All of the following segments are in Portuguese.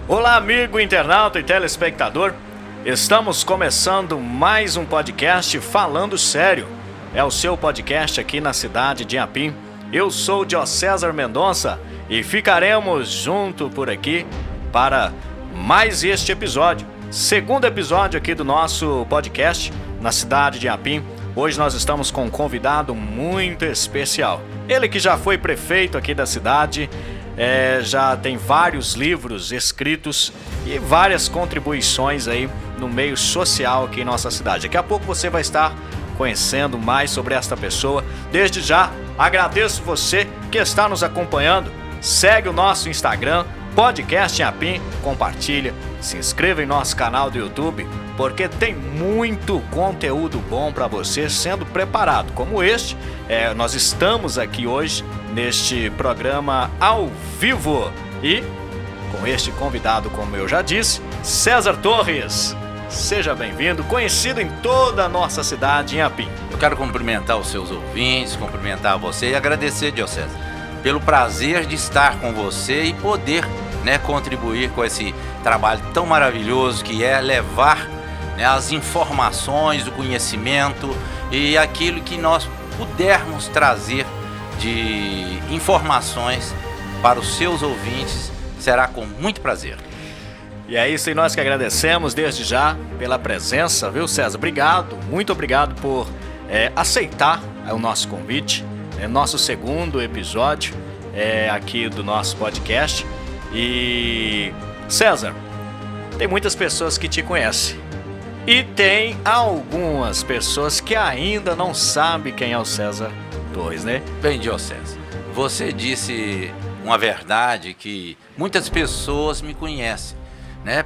Olá, amigo internauta e telespectador. Estamos começando mais um podcast Falando Sério. É o seu podcast aqui na cidade de Inhapim. Eu sou o Diocésar Mendonça e ficaremos junto por aqui para mais este episódio. Segundo episódio aqui do nosso podcast na cidade de Inhapim. Hoje nós estamos com um convidado muito especial. Ele que já foi prefeito aqui da cidade, já tem vários livros escritos e várias contribuições aí no meio social aqui em nossa cidade. Daqui a pouco você vai estar conhecendo mais sobre esta pessoa. Desde já, agradeço você que está nos acompanhando. Segue o nosso Instagram, Podcast Inhapim, compartilha, se inscreva em nosso canal do YouTube, porque tem muito conteúdo bom para você sendo preparado, como este. Nós estamos aqui hoje neste programa ao vivo e com este convidado, como eu já disse, César Torres. Seja bem-vindo, conhecido em toda a nossa cidade, Inhapim. Eu quero cumprimentar os seus ouvintes, cumprimentar você e agradecer, Diocésar, pelo prazer de estar com você e poder, contribuir com esse trabalho tão maravilhoso que é levar, as informações, o conhecimento e aquilo que nós pudermos trazer de informações para os seus ouvintes, será com muito prazer. E é isso, e nós que agradecemos desde já pela presença, viu, César? Obrigado, muito obrigado por aceitar o nosso convite. É nosso segundo episódio aqui do nosso podcast. E, César, tem muitas pessoas que te conhecem. E tem algumas pessoas que ainda não sabem quem é o César Torres, né? Bem, Diocésar, você disse uma verdade que muitas pessoas me conhecem,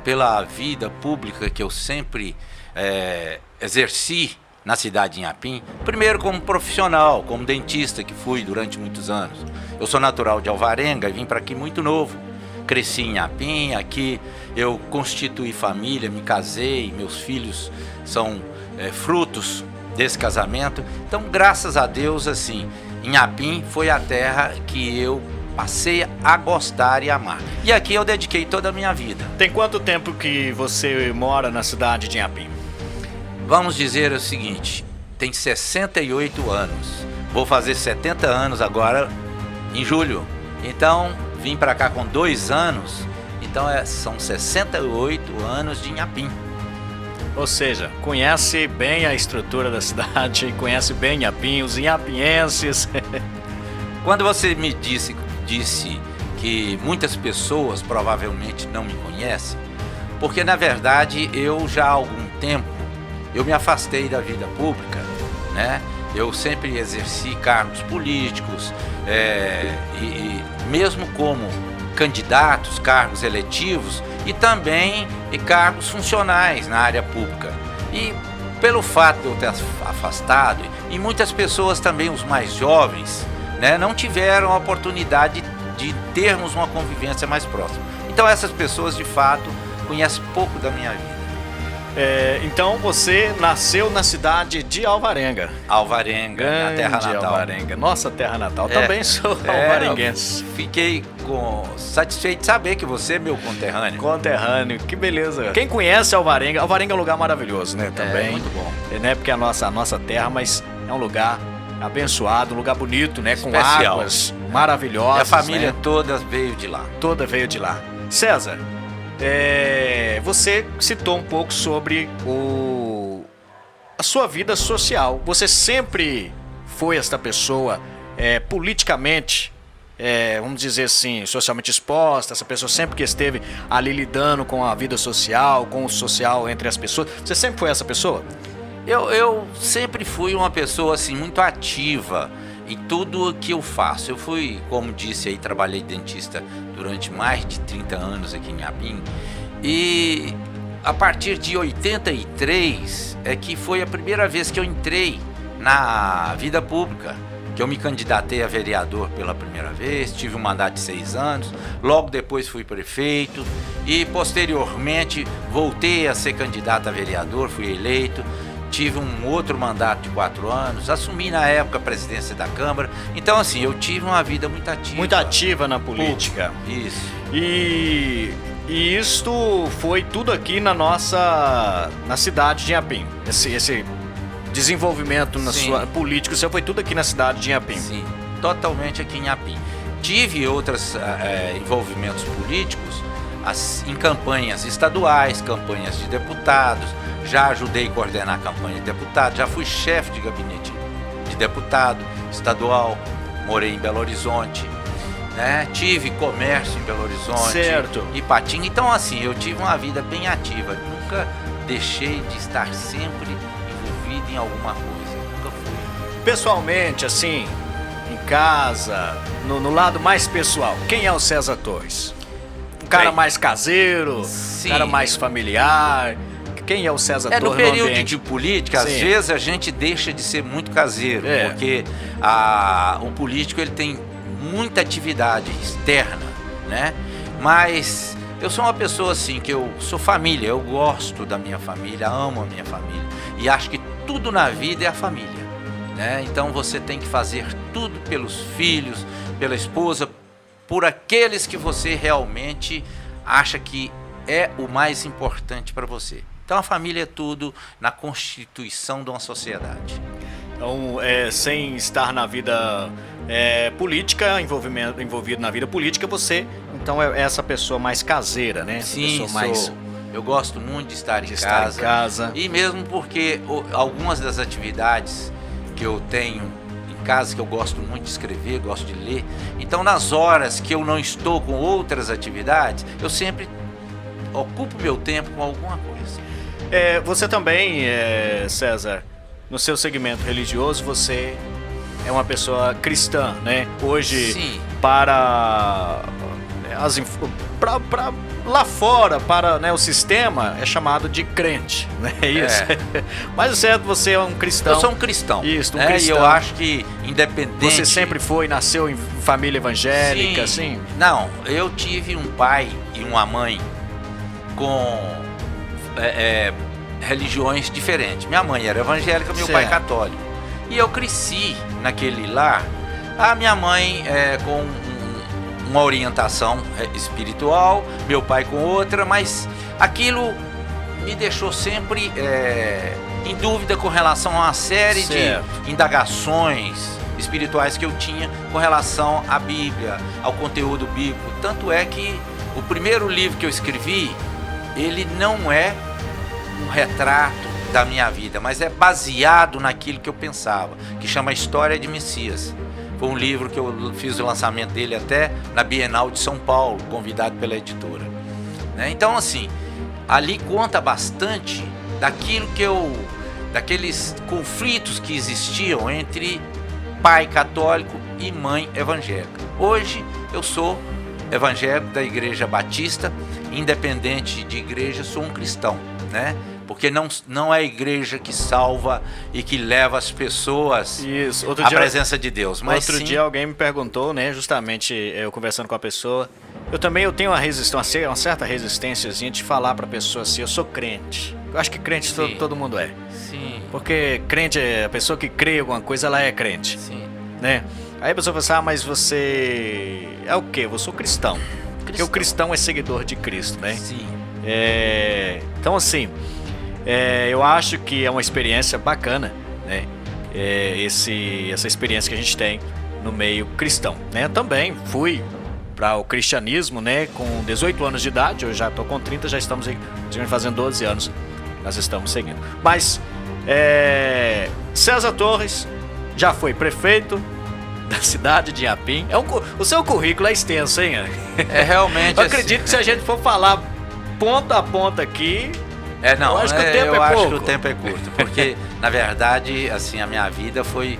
pela vida pública que eu sempre exerci na cidade de Inhapim. Primeiro como profissional, como dentista que fui durante muitos anos. Eu sou natural de Alvarenga e vim para aqui muito novo. Cresci em Inhapim, aqui eu constituí família, me casei, meus filhos são frutos desse casamento. Então, graças a Deus, assim, Inhapim foi a terra que eu passei a gostar e amar. E aqui eu dediquei toda a minha vida. Tem quanto tempo que você mora na cidade de Inhapim? Vamos dizer o seguinte, tem 68 anos. Vou fazer 70 anos agora, em julho. Então, vim para cá com 2 anos, então são 68 anos de Inhapim. Ou seja, conhece bem a estrutura da cidade, conhece bem Inhapim, os inhapienses. Quando você me disse que muitas pessoas provavelmente não me conhecem, porque na verdade eu já há algum tempo eu me afastei da vida pública, Eu sempre exerci cargos políticos e mesmo como candidatos, cargos eletivos e também cargos funcionais na área pública. E pelo fato de eu ter afastado, e muitas pessoas também, os mais jovens, não tiveram a oportunidade de termos uma convivência mais próxima. Então essas pessoas de fato conhecem pouco da minha vida. Então você nasceu na cidade de Alvarenga. Alvarenga, minha terra natal. Alvarenga, nossa terra natal. Também sou alvarenguense. Fiquei satisfeito de saber que você é meu conterrâneo. Conterrâneo, que beleza. Quem conhece Alvarenga, Alvarenga é um lugar maravilhoso, Também. Muito bom. Não é porque é a nossa terra, mas é um lugar abençoado, um lugar bonito, Especial. Com águas maravilhosas. E a família toda veio de lá. Toda veio de lá. César, você citou um pouco sobre a sua vida social. Você sempre foi esta pessoa politicamente, vamos dizer assim, socialmente exposta, essa pessoa sempre que esteve ali lidando com a vida social, com o social entre as pessoas. Você sempre foi essa pessoa? Eu sempre fui uma pessoa assim, muito ativa em tudo que eu faço. Eu fui, como disse aí, trabalhei dentista durante mais de 30 anos aqui em Inhapim. E a partir de 83 que foi a primeira vez que eu entrei na vida pública, que eu me candidatei a vereador pela primeira vez, tive um mandato de 6 anos, logo depois fui prefeito e posteriormente voltei a ser candidato a vereador, fui eleito. Tive um outro mandato de 4 anos, assumi na época a presidência da Câmara. Então, assim, eu tive uma vida muito ativa. Muito ativa na política. Isso. E E isto foi tudo aqui na cidade de Inhapim. Esse desenvolvimento político seu foi tudo aqui na cidade de Inhapim. Sim, totalmente aqui em Inhapim. Tive outros envolvimentos políticos em campanhas estaduais, campanhas de deputados. Já ajudei a coordenar a campanha de deputado, já fui chefe de gabinete de deputado estadual, morei em Belo Horizonte, né? Tive comércio em Belo Horizonte, certo. Ipatinga. Então, assim, eu tive uma vida bem ativa. Nunca deixei de estar sempre envolvido em alguma coisa. Nunca fui. Pessoalmente, assim, em casa, no lado mais pessoal, quem é o César Torres? Um cara mais caseiro, um cara mais familiar. Quem é o César Torres no período de política, às vezes a gente deixa de ser muito caseiro, porque o político ele tem muita atividade externa, né? Mas eu sou uma pessoa assim, que eu sou família, eu gosto da minha família, amo a minha família e acho que tudo na vida é a família, né? Então você tem que fazer tudo pelos filhos, pela esposa, por aqueles que você realmente acha que é o mais importante para você. Então a família é tudo na constituição de uma sociedade. Então, sem estar na vida política, envolvido na vida política, você então é essa pessoa mais caseira, né? Sim, pessoa eu gosto muito de estar em casa. E mesmo porque algumas das atividades que eu tenho em casa, que eu gosto muito de escrever, gosto de ler, então nas horas que eu não estou com outras atividades, eu sempre ocupo meu tempo com alguma coisa. Você também, César, no seu segmento religioso, você é uma pessoa cristã, né? Hoje, sim, para lá fora, para, né, o sistema, é chamado de crente, né? Isso. Mas o certo, você é um cristão. Eu sou um cristão. Isso, um cristão. E eu acho que, independente... Você sempre nasceu em família evangélica, assim? Não, eu tive um pai e uma mãe com religiões diferentes. Minha mãe era evangélica, meu pai católico. E eu cresci naquele lar. A minha mãe com uma orientação espiritual, meu pai com outra, mas aquilo me deixou sempre em dúvida com relação a uma série de indagações espirituais que eu tinha com relação à Bíblia, ao conteúdo bíblico. Tanto é que o primeiro livro que eu escrevi, ele não é um retrato da minha vida, mas é baseado naquilo que eu pensava, que chama História de Messias. Foi um livro que eu fiz o lançamento dele até na Bienal de São Paulo, convidado pela editora, né? Então, assim, ali conta bastante daqueles conflitos que existiam entre pai católico e mãe evangélica. Hoje eu sou evangélico da Igreja Batista, independente de igreja, sou um cristão, né? Porque não é a igreja que salva e que leva as pessoas à presença de Deus. Mas outro dia alguém me perguntou, né? Justamente eu conversando com a pessoa, eu tenho uma certa resistênciazinha de falar para a pessoa assim, eu sou crente. Eu acho que crente todo mundo é. Sim. Porque crente a pessoa que crê em alguma coisa, ela é crente. Sim. Né? Aí a pessoa fala assim, mas você é o quê? Eu sou cristão. Porque o cristão é seguidor de Cristo, né? Sim. Então, assim, eu acho que é uma experiência bacana, né? Essa experiência que a gente tem no meio cristão, né? Também fui para o cristianismo, né? Com 18 anos de idade, eu já estou com 30, já estamos fazendo 12 anos, nós estamos seguindo. Mas César Torres já foi prefeito da cidade de Inhapim. O seu currículo é extenso, hein? Realmente. Eu acredito que se a gente for falar ponta a ponta aqui, eu acho que o tempo é curto, porque na verdade, assim, a minha vida foi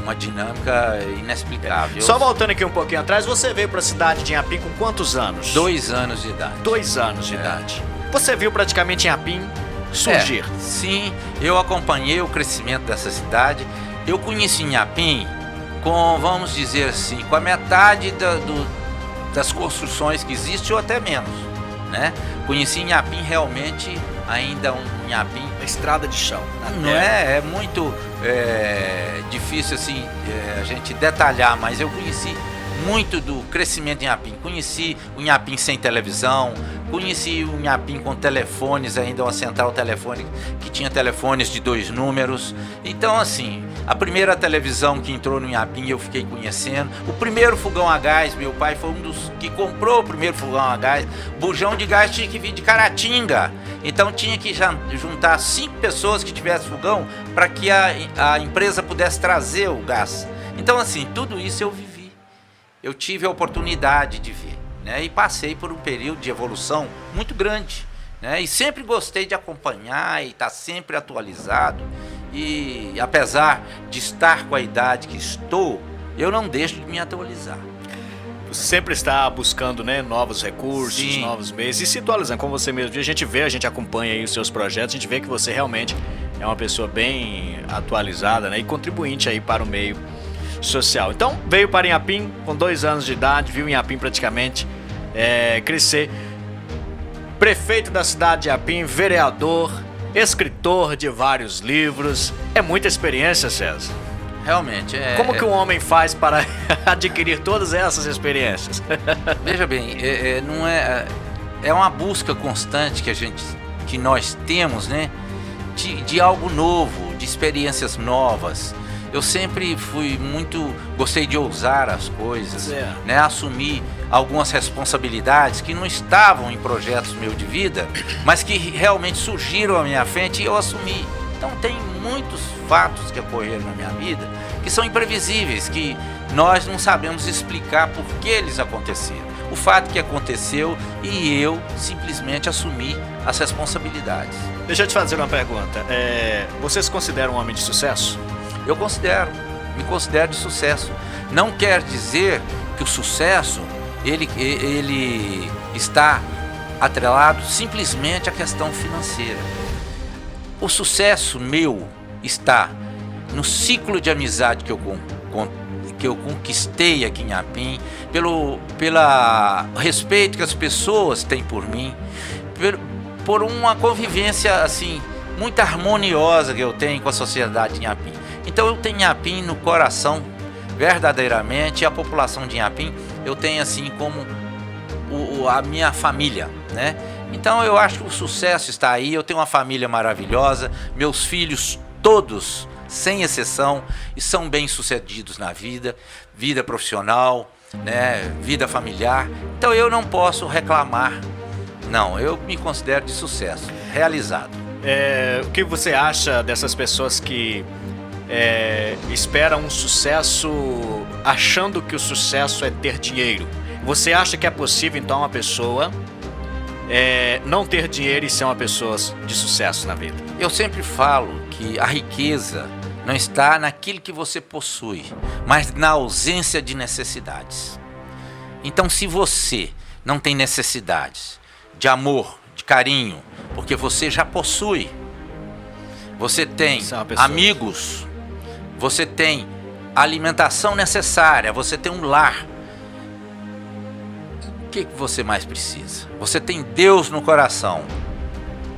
uma dinâmica inexplicável. Só voltando aqui um pouquinho atrás, você veio para a cidade de Inhapim com quantos anos? 2 anos de idade. 2 anos de idade. Você viu praticamente Inhapim surgir? Sim, eu acompanhei o crescimento dessa cidade. Eu conheci Inhapim com, vamos dizer assim, com a metade das construções que existem, ou até menos, né? Conheci Inhapim realmente ainda um Inhapim... A estrada de chão. Não é muito difícil assim a gente detalhar, mas eu conheci muito do crescimento em Inhapim. Conheci o Inhapim sem televisão, conheci o Inhapim com telefones ainda, uma central telefônica que tinha telefones de 2 números. Então, assim, a primeira televisão que entrou no Inhapim eu fiquei conhecendo. O primeiro fogão a gás, meu pai foi um dos que comprou o primeiro fogão a gás. Bujão de gás tinha que vir de Caratinga. Então tinha que juntar 5 pessoas que tivessem fogão para que a empresa pudesse trazer o gás. Então, assim, tudo isso eu vivi. Eu tive a oportunidade de ver, né? E passei por um período de evolução muito grande, né? E sempre gostei de acompanhar e estar sempre atualizado. E apesar de estar com a idade que estou, eu não deixo de me atualizar. Você sempre está buscando, né, novos recursos, Sim. novos meios e se atualizando, como você mesmo diz, a gente acompanha aí os seus projetos, a gente vê que você realmente é uma pessoa bem atualizada, né, e contribuinte aí para o meio social. Então, veio para Inhapim com 2 anos de idade, viu Inhapim praticamente crescer. Prefeito da cidade de Inhapim, vereador, escritor de vários livros. É muita experiência, César. Realmente. Como que um homem faz para adquirir todas essas experiências? Veja bem, não é uma busca constante que nós temos, né? De algo novo, de experiências novas. Eu sempre gostei de ousar as coisas, né? Assumir algumas responsabilidades que não estavam em projetos meus de vida, mas que realmente surgiram à minha frente e eu assumi. Então tem muitos fatos que ocorreram na minha vida que são imprevisíveis, que nós não sabemos explicar por que eles aconteceram. O fato que aconteceu e eu simplesmente assumi as responsabilidades. Deixa eu te fazer uma pergunta. Você se considera um homem de sucesso? Eu me considero de sucesso. Não quer dizer que o sucesso ele está atrelado simplesmente à questão financeira. O sucesso meu está no ciclo de amizade que eu conquistei aqui em Inhapim, pelo respeito que as pessoas têm por mim, por uma convivência assim muito harmoniosa que eu tenho com a sociedade de Inhapim. Então eu tenho Inhapim no coração, verdadeiramente, e a população de Inhapim eu tenho assim como a minha família, né? Então eu acho que o sucesso está aí. Eu tenho uma família maravilhosa, meus filhos todos, sem exceção, são bem-sucedidos na vida profissional, né? Vida familiar. Então eu não posso reclamar. Não, eu me considero de sucesso, realizado. O que você acha dessas pessoas que esperam um sucesso achando que o sucesso é ter dinheiro? Você acha que é possível, então, uma pessoa não ter dinheiro e ser uma pessoa de sucesso na vida? Eu sempre falo que a riqueza não está naquilo que você possui, mas na ausência de necessidades. Então, se você não tem necessidades de amor, de carinho, porque você já possui, você tem amigos, você tem a alimentação necessária, você tem um lar. O que você mais precisa? Você tem Deus no coração.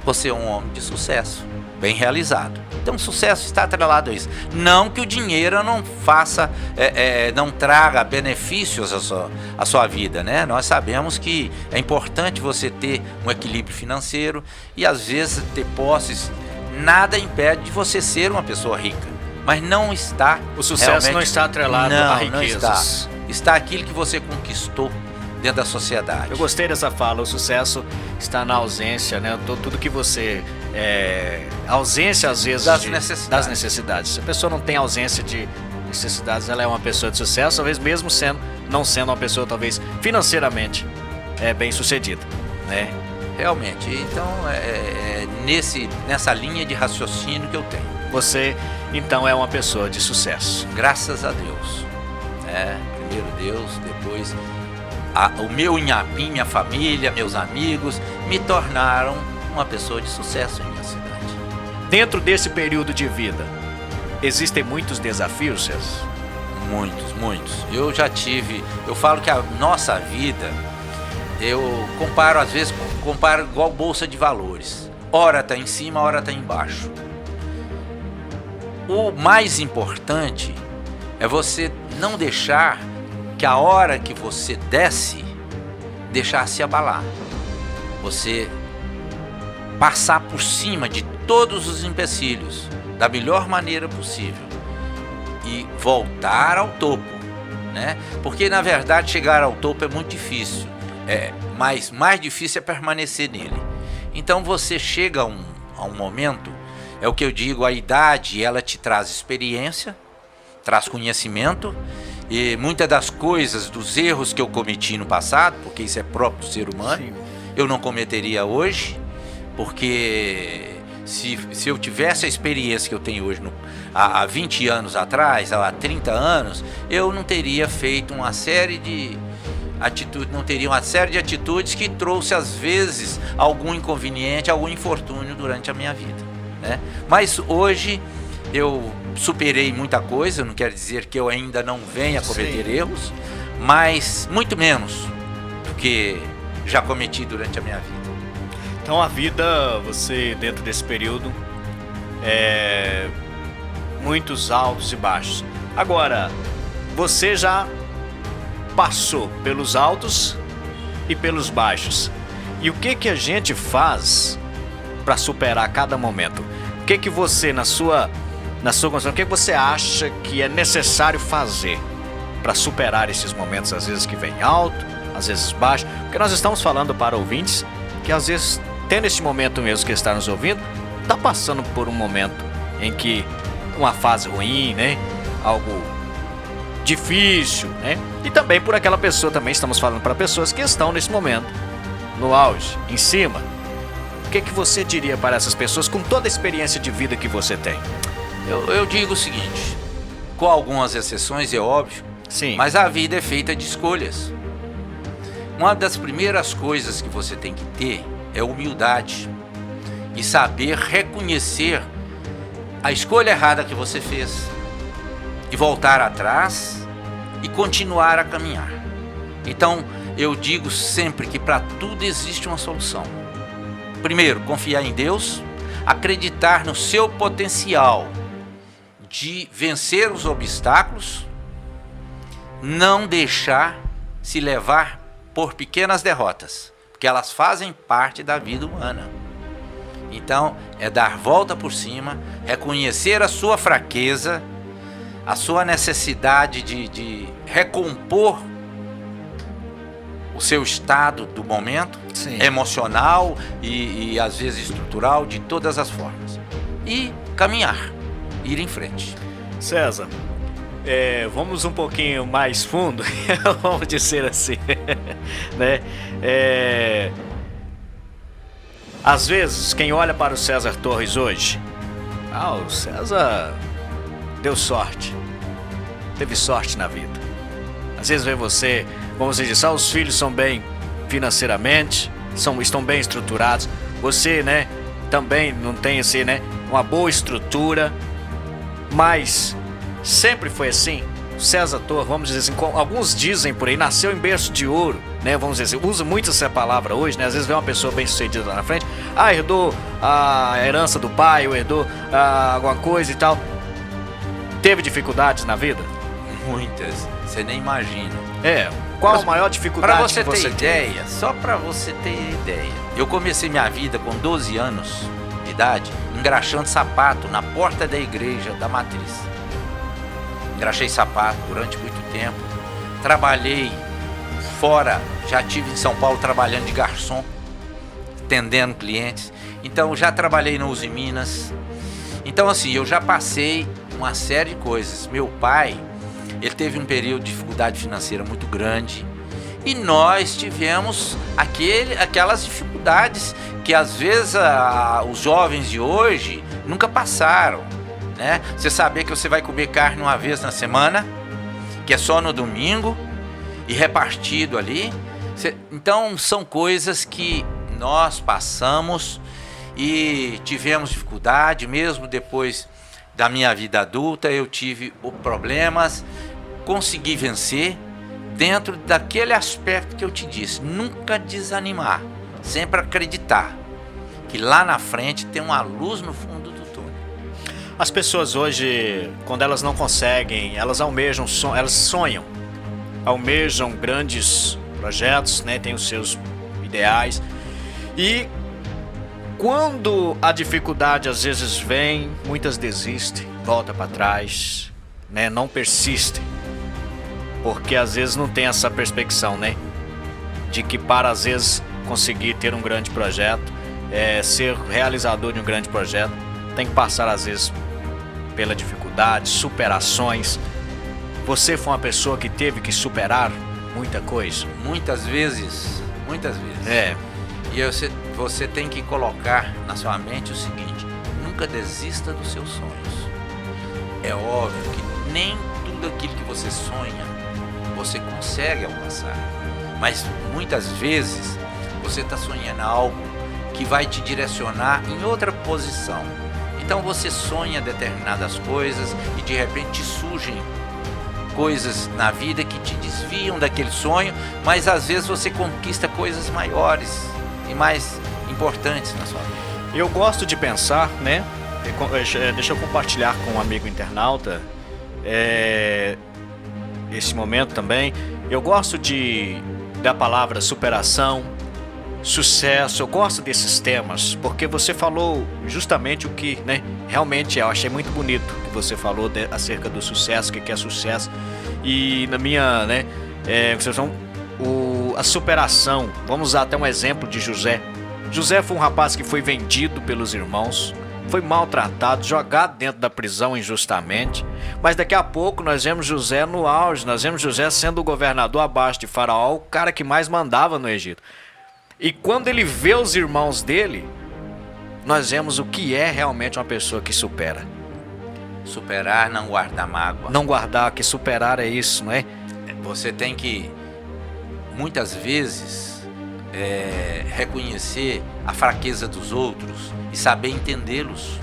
Você é um homem de sucesso, bem realizado. Então o sucesso está atrelado a isso. Não que o dinheiro não faça, não traga benefícios à sua vida, né? Nós sabemos que é importante você ter um equilíbrio financeiro e às vezes ter posses. Nada impede de você ser uma pessoa rica, mas não está. O sucesso não está atrelado a riquezas. Está aquilo que você conquistou dentro da sociedade. Eu gostei dessa fala. O sucesso está na ausência, né? Tudo que você ausência às vezes das necessidades. Se a pessoa não tem ausência de necessidades, ela é uma pessoa de sucesso, talvez mesmo não sendo uma pessoa talvez financeiramente bem sucedida, né? Realmente. Então nessa linha de raciocínio que eu tenho. Você então é uma pessoa de sucesso. Graças a Deus. Primeiro Deus, depois o meu Inhapim, minha família, meus amigos me tornaram uma pessoa de sucesso em minha cidade. Dentro desse período de vida, existem muitos desafios, César? Muitos. Eu falo que a nossa vida, eu às vezes comparo igual bolsa de valores. Ora está em cima, ora está embaixo. O mais importante é você não deixar que a hora que você desce, deixar-se abalar. Você passar por cima de todos os empecilhos da melhor maneira possível e voltar ao topo, né? Porque na verdade chegar ao topo é muito difícil, mas mais difícil é permanecer nele. Então você chega a um momento, é o que eu digo, a idade ela te traz experiência, traz conhecimento, e muitas das coisas, dos erros que eu cometi no passado, porque isso é próprio do ser humano, sim, eu não cometeria hoje, porque se eu tivesse a experiência que eu tenho hoje há 20 anos atrás, há 30 anos, eu não teria feito uma série de atitudes que trouxe às vezes algum inconveniente, algum infortúnio durante a minha vida, né? Mas hoje eu superei muita coisa, não quer dizer que eu ainda não venha a cometer erros, mas muito menos do que já cometi durante a minha vida. Então a vida, você dentro desse período, muitos altos e baixos. Agora, você já passou pelos altos e pelos baixos. E o que a gente faz para superar cada momento? O que você, na sua condição, o que você acha que é necessário fazer para superar esses momentos, às vezes que vem alto, às vezes baixo? Porque nós estamos falando para ouvintes que às vezes, tendo esse momento mesmo que está nos ouvindo, está passando por um momento em que uma fase ruim, né? Algo difícil, né? E também por aquela pessoa, também estamos falando para pessoas que estão nesse momento, no auge, em cima. O que você diria para essas pessoas com toda a experiência de vida que você tem? Eu digo o seguinte, com algumas exceções, é óbvio, sim, mas a vida é feita de escolhas. Uma das primeiras coisas que você tem que ter é humildade e saber reconhecer a escolha errada que você fez e voltar atrás e continuar a caminhar. Então, eu digo sempre que para tudo existe uma solução. Primeiro, confiar em Deus, acreditar no seu potencial de vencer os obstáculos, não deixar se levar por pequenas derrotas, porque elas fazem parte da vida humana. Então, é dar volta por cima, reconhecer a sua fraqueza, a sua necessidade de recompor o seu estado do momento, sim, emocional e às vezes estrutural, de todas as formas. E caminhar, ir em frente. César, vamos um pouquinho mais fundo, vamos dizer assim, né? Às vezes, quem olha para o César Torres hoje, o César deu sorte, teve sorte na vida. Às vezes vê você, como você disse, os filhos são bem financeiramente, estão bem estruturados. Você, né, também não tem assim, né, uma boa estrutura, mas sempre foi assim. César Torres, vamos dizer assim, alguns dizem por aí, nasceu em berço de ouro, né? Vamos dizer assim, usa muito essa palavra hoje, né? Às vezes vê uma pessoa bem sucedida lá na frente, herdou a herança do pai, ou herdou alguma coisa e tal. Teve dificuldades na vida? Muitas, você nem imagina. Qual a maior dificuldade que você ter ideia, só para você ter ideia, eu comecei minha vida com 12 anos de idade, engraxando sapato na porta da igreja da Matriz. Engraxei sapato durante muito tempo, trabalhei fora, já estive em São Paulo trabalhando de garçom, atendendo clientes, então já trabalhei no Uzi Minas. Então assim, eu já passei uma série de coisas. Meu pai, ele teve um período de dificuldade financeira muito grande e nós tivemos aquelas dificuldades que às vezes os jovens de hoje nunca passaram, né? Você saber que você vai comer carne uma vez na semana, que é só no domingo e repartido ali. Então são coisas que nós passamos e tivemos dificuldade. Mesmo depois da minha vida adulta eu tive problemas, consegui vencer dentro daquele aspecto que eu te disse, nunca desanimar, sempre acreditar que lá na frente tem uma luz no fundo do túnel. As pessoas hoje, quando elas não conseguem, elas almejam, elas sonham almejam grandes projetos, né? Tem os seus ideais. E quando a dificuldade às vezes vem, muitas desistem, voltam para trás, né? Não persistem, porque às vezes não tem essa perspectiva, né? De que para às vezes conseguir ter um grande projeto, ser realizador de um grande projeto, tem que passar às vezes pela dificuldade, superações. Você foi uma pessoa que teve que superar muita coisa? Muitas vezes. E você tem que colocar na sua mente o seguinte: nunca desista dos seus sonhos. É óbvio que nem tudo aquilo que você sonha você consegue alcançar, mas muitas vezes você está sonhando algo que vai te direcionar em outra posição. Então você sonha determinadas coisas e de repente surgem coisas na vida que te desviam daquele sonho, mas às vezes você conquista coisas maiores e mais importantes na sua vida. Eu gosto de pensar, né? Deixa eu compartilhar com um amigo internauta esse momento também. Eu gosto da palavra superação, sucesso. Eu gosto desses temas porque você falou justamente o que, né? Realmente eu achei muito bonito que você falou acerca do sucesso, o que é sucesso. E na minha, né? A superação. Vamos usar até um exemplo de José. José foi um rapaz que foi vendido pelos irmãos, foi maltratado, jogado dentro da prisão injustamente, mas daqui a pouco nós vemos José no auge, nós vemos José sendo o governador abaixo de Faraó, o cara que mais mandava no Egito. E quando ele vê os irmãos dele, nós vemos o que é realmente uma pessoa que supera. Superar, não guardar mágoa. Não guardar, que superar é isso, não é? Você tem que, muitas vezes, reconhecer a fraqueza dos outros e saber entendê-los,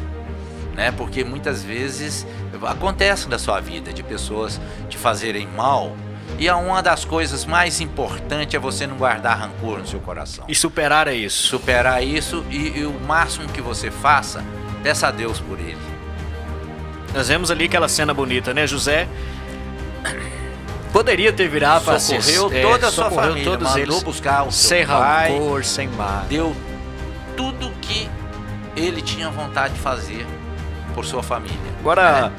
né? Porque muitas vezes acontece na sua vida de pessoas te fazerem mal, e uma das coisas mais importantes é você não guardar rancor no seu coração. E superar é isso. Superar isso e o máximo que você faça, peça a Deus por ele. Nós vemos ali aquela cena bonita, né? José poderia ter virado para socorreu toda a sua família, todos mandou eles buscar o seu sem pai, rancor, sem mágoa. deu tudo que ele tinha vontade de fazer por sua família. Agora,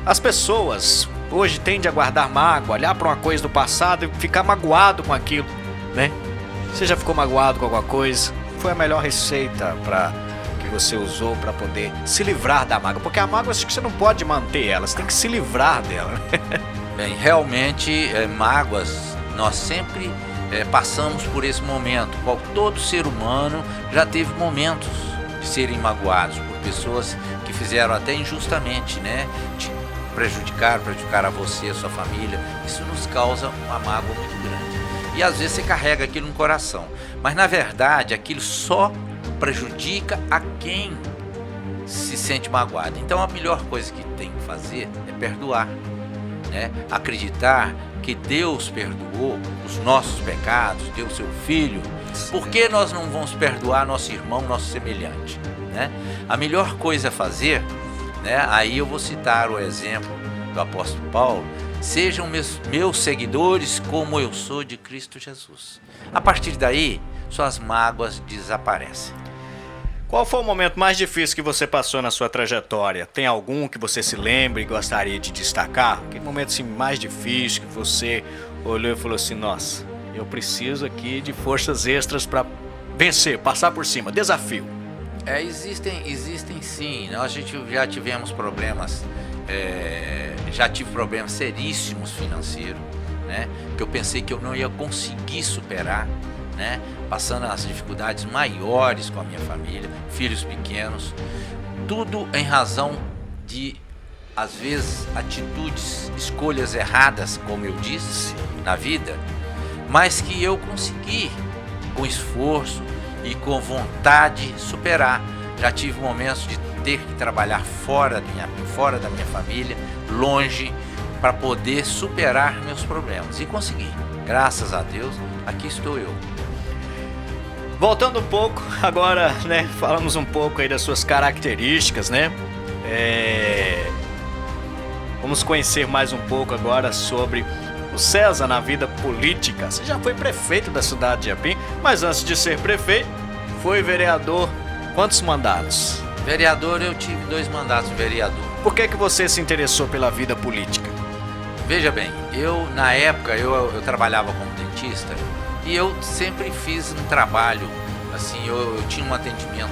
as pessoas hoje tendem a guardar mágoa, olhar para uma coisa do passado e ficar magoado com aquilo, né? Você já ficou magoado com alguma coisa? Foi a melhor receita que você usou para poder se livrar da mágoa? Porque a mágoa, acho que você não pode manter ela, você tem que se livrar dela. Bem, realmente, mágoas, nós sempre passamos por esse momento. Todo ser humano já teve momentos de serem magoados por pessoas que fizeram até injustamente, né? Te prejudicar a você, a sua família. Isso nos causa uma mágoa muito grande. E às vezes você carrega aquilo no coração. Mas na verdade, aquilo só prejudica a quem se sente magoado. Então a melhor coisa que tem que fazer é perdoar, né? Acreditar que Deus perdoou os nossos pecados, deu seu Filho. Por que nós não vamos perdoar nosso irmão, nosso semelhante, né? A melhor coisa a fazer, né? Aí eu vou citar o exemplo do apóstolo Paulo: sejam meus seguidores como eu sou de Cristo Jesus. A partir daí, suas mágoas desaparecem. Qual foi o momento mais difícil que você passou na sua trajetória? Tem algum que você se lembre e gostaria de destacar? Que momento assim, mais difícil que você olhou e falou assim: nossa, eu preciso aqui de forças extras para vencer, passar por cima, desafio? Existem sim. Nós já tivemos problemas, já tive problemas seríssimos financeiros, né? Que eu pensei que eu não ia conseguir superar, né? Passando as dificuldades maiores com a minha família, filhos pequenos, tudo em razão de, às vezes, atitudes, escolhas erradas, como eu disse, na vida, mas que eu consegui, com esforço e com vontade, superar. Já tive momentos de ter que trabalhar fora da minha família, longe, para poder superar meus problemas, e consegui. Graças a Deus, aqui estou eu. Voltando um pouco, agora, né, falamos um pouco aí das suas características, né? Vamos conhecer mais um pouco agora sobre O César, na vida política, você já foi prefeito da cidade de Iapim, mas antes de ser prefeito, foi vereador. Quantos mandatos? Vereador, eu tive 2 mandatos de vereador. Por que você se interessou pela vida política? Veja bem, na época eu trabalhava como dentista e eu sempre fiz um trabalho, assim, eu tinha um atendimento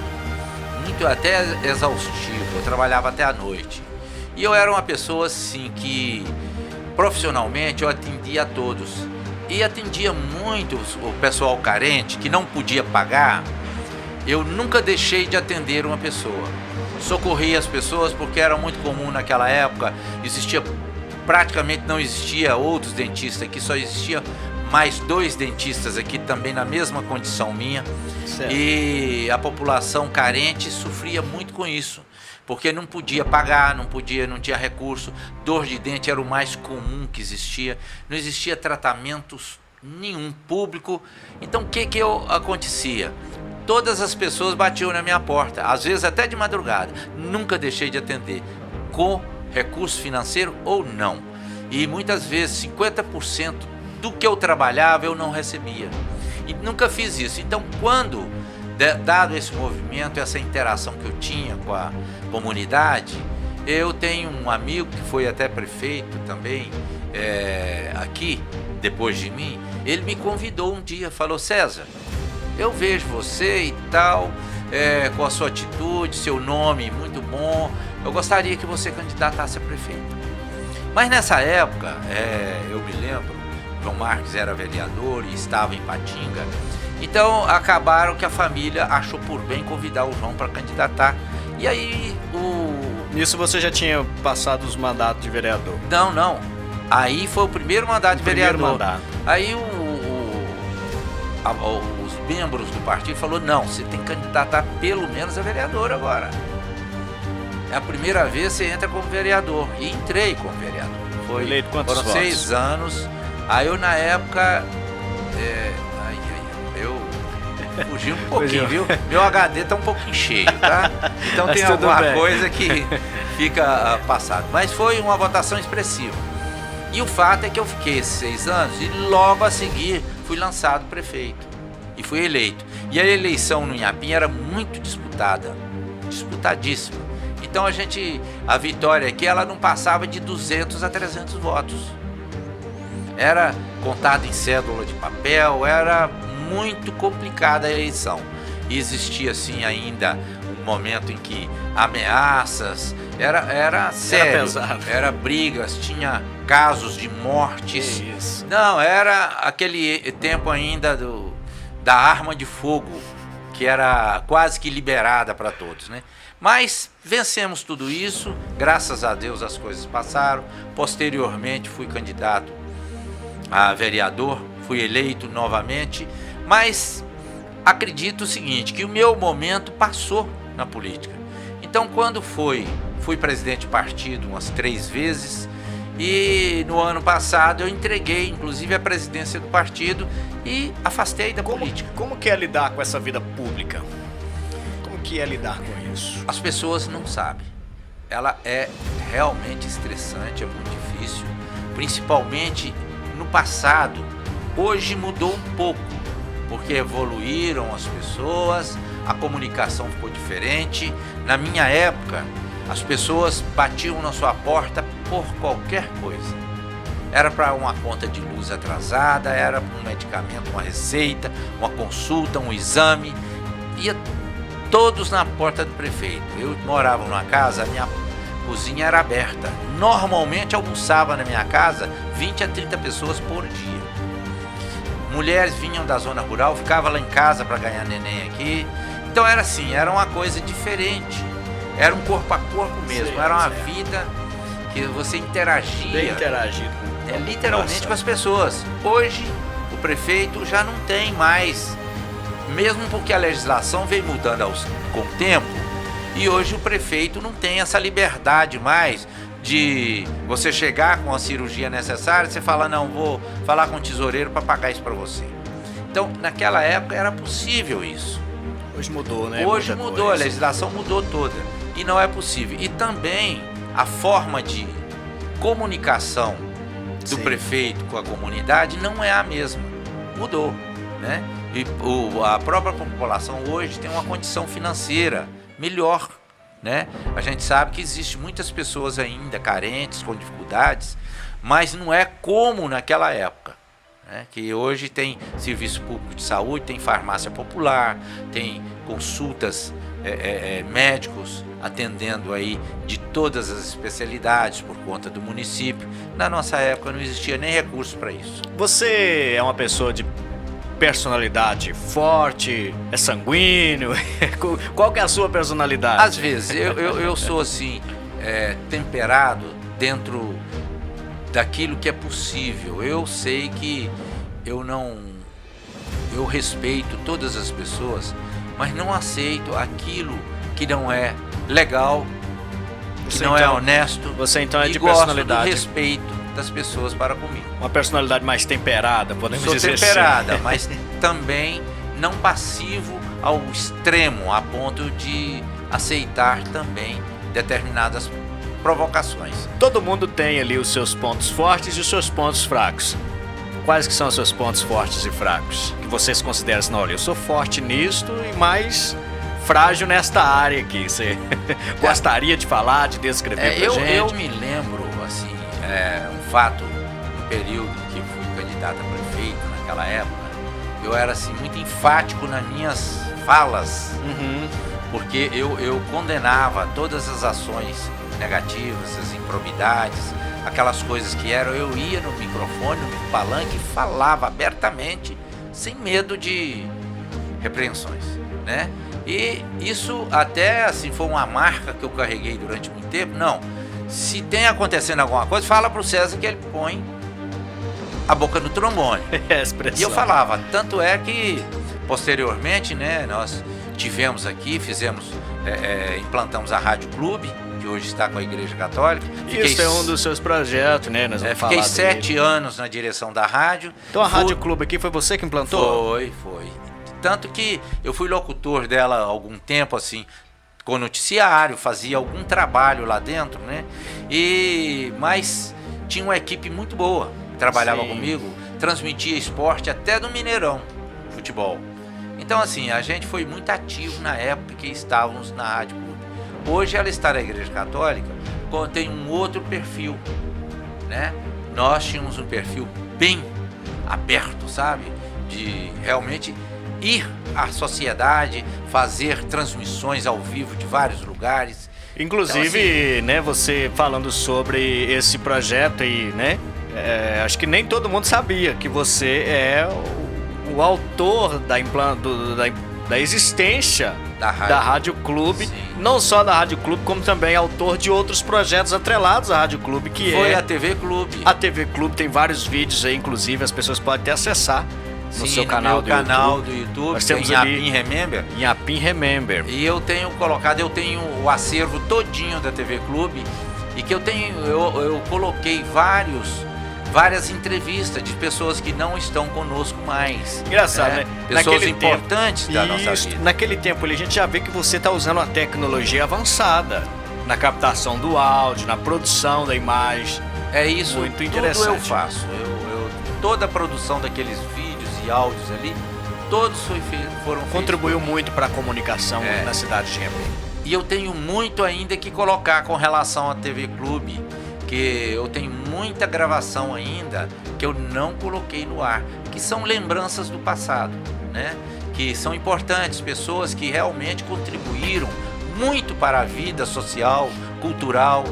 muito até exaustivo, eu trabalhava até à noite. E eu era uma pessoa assim que profissionalmente eu atendia a todos. E atendia muito o pessoal carente que não podia pagar. Eu nunca deixei de atender uma pessoa. Socorria as pessoas porque era muito comum naquela época, praticamente não existia outros dentistas aqui, só existia mais 2 dentistas aqui também na mesma condição minha. Certo. E a população carente sofria muito com isso, porque não podia pagar, não tinha recurso, dor de dente era o mais comum que existia, não existia tratamentos nenhum público. Então o que acontecia? Todas as pessoas batiam na minha porta, às vezes até de madrugada, nunca deixei de atender, com recurso financeiro ou não. E muitas vezes 50% do que eu trabalhava eu não recebia. E nunca fiz isso. Então, quando, dado esse movimento, essa interação que eu tinha com a comunidade, eu tenho um amigo que foi até prefeito também, aqui, depois de mim, ele me convidou um dia, falou: César, eu vejo você e tal, com a sua atitude, seu nome muito bom, eu gostaria que você candidatasse a prefeito. Mas nessa época, eu me lembro, João Marques era vereador e estava em Patinga, então acabaram que a família achou por bem convidar o João para candidatar. E aí Nisso você já tinha passado os mandatos de vereador? Não. Aí foi o primeiro mandato de vereador. Aí os membros do partido falaram: não, você tem que candidatar pelo menos a vereador agora. É a primeira vez que você entra como vereador. E entrei como vereador. Foi eleito quantos votos? 6 anos. Aí eu, na época, eu fugi um pouquinho, viu? Meu HD tá um pouquinho cheio, tá? Então tem alguma coisa que fica passado. Mas foi uma votação expressiva. E o fato é que eu fiquei esses 6 anos e logo a seguir fui lançado prefeito. E fui eleito. E a eleição no Iapim era muito disputada. Disputadíssima. Então a vitória aqui, ela não passava de 200 a 300 votos. Era contado em cédula de papel, era muito complicada a eleição. E existia assim ainda um momento em que ameaças, era sério, era brigas, tinha casos de mortes. Isso. Não, era aquele tempo ainda da arma de fogo, que era quase que liberada para todos, né? Mas vencemos tudo isso, graças a Deus as coisas passaram. Posteriormente fui candidato a vereador, fui eleito novamente, mas acredito o seguinte, que o meu momento passou na política. Então quando fui presidente de partido umas 3 vezes, e no ano passado eu entreguei inclusive a presidência do partido e afastei da política. Como que é lidar com essa vida pública? Como que é lidar com isso? As pessoas não sabem. Ela é realmente estressante, é muito difícil, principalmente no passado. Hoje mudou um pouco, porque evoluíram as pessoas, a comunicação ficou diferente. Na minha época, as pessoas batiam na sua porta por qualquer coisa. Era para uma conta de luz atrasada, era para um medicamento, uma receita, uma consulta, um exame. Ia todos na porta do prefeito. Eu morava numa casa, a minha cozinha era aberta. Normalmente almoçava na minha casa 20 a 30 pessoas por dia. Mulheres vinham da zona rural, ficavam lá em casa para ganhar neném aqui. Então era assim, era uma coisa diferente. Era um corpo a corpo mesmo, era uma vida que você interagia. Bem interagido. Literalmente com as pessoas. Hoje o prefeito já não tem mais, mesmo porque a legislação veio mudando com o tempo, e hoje o prefeito não tem essa liberdade mais de você chegar com a cirurgia necessária, você fala: não, vou falar com o tesoureiro para pagar isso para você. Então naquela época era possível isso. Hoje mudou, né? Hoje mudou, a legislação mudou toda e não é possível. E também a forma de comunicação do prefeito com a comunidade não é a mesma. Mudou, né? E a própria população hoje tem uma condição financeira melhor, né? A gente sabe que existe muitas pessoas ainda carentes, com dificuldades, mas não é como naquela época, né? Que hoje tem serviço público de saúde, tem farmácia popular, tem consultas médicos atendendo aí de todas as especialidades por conta do município. Na nossa época não existia nem recurso para isso. Você é uma pessoa de personalidade forte, é sanguíneo? Qual que é a sua personalidade? Às vezes, eu sou assim, temperado dentro daquilo que é possível. Eu sei que eu respeito todas as pessoas, mas não aceito aquilo que não é legal, que não é honesto. Você então é de personalidade. Gosto do respeito das pessoas para comigo. Uma personalidade mais temperada, podemos dizer assim. Sou temperada, mas também não passivo ao extremo, a ponto de aceitar também determinadas provocações. Todo mundo tem ali os seus pontos fortes e os seus pontos fracos. Quais que são os seus pontos fortes e fracos? Que vocês consideram assim, olha, eu sou forte nisto e mais frágil nesta área aqui. Você gostaria de falar, de descrever pra gente? Eu me lembro, assim, um fato, no período que fui candidato a prefeito naquela época, eu era assim muito enfático nas minhas falas, porque eu condenava todas as ações negativas, as improbidades, aquelas coisas que eram, eu ia no microfone, no palanque e falava abertamente, sem medo de repreensões, né? E isso até assim foi uma marca que eu carreguei durante muito tempo. Não, se tem acontecendo alguma coisa, fala pro César que ele põe a boca no trombone. E eu falava, tanto é que posteriormente, né, nós tivemos aqui, implantamos a Rádio Clube, que hoje está com a Igreja Católica. Isso é um dos seus projetos, né? Nós vamos fiquei 7 anos na direção da rádio. Então a Rádio Clube aqui foi você que implantou? Foi. Tanto que eu fui locutor dela há algum tempo, assim, com noticiário, fazia algum trabalho lá dentro, né? Mas tinha uma equipe muito boa, que trabalhava comigo, transmitia esporte até do Mineirão, futebol. Então, assim, a gente foi muito ativo na época que estávamos na Rádio Clube. Hoje ela está na Igreja Católica, tem um outro perfil, né? Nós tínhamos um perfil bem aberto, sabe? De realmente ir à sociedade, fazer transmissões ao vivo de vários lugares. Inclusive, então, assim, né, você falando sobre esse projeto aí, né? Acho que nem todo mundo sabia que você é o autor da existência da Rádio Clube. Sim. Não só da Rádio Clube, como também autor de outros projetos atrelados à Rádio Clube, que foi a TV Clube. A TV Clube tem vários vídeos aí, inclusive as pessoas podem até acessar no seu canal do YouTube. Nós temos em Apim Remember. Em Apim Remember. E eu tenho o acervo todinho da TV Clube, e que eu coloquei várias entrevistas de pessoas que não estão conosco mais. Engraçado, né? Pessoas importantes da nossa vida. Naquele tempo ali, a gente já vê que você está usando uma tecnologia avançada na captação do áudio, na produção da imagem. É isso, muito interessante. Tudo eu faço. Toda a produção daqueles vídeos e áudios ali, todos foram feitos. Contribuiu muito para a comunicação na cidade de Apim. E eu tenho muito ainda que colocar com relação à TV Clube, que eu tenho muita gravação ainda que eu não coloquei no ar, que são lembranças do passado, né? Que são importantes, pessoas que realmente contribuíram muito para a vida social, cultural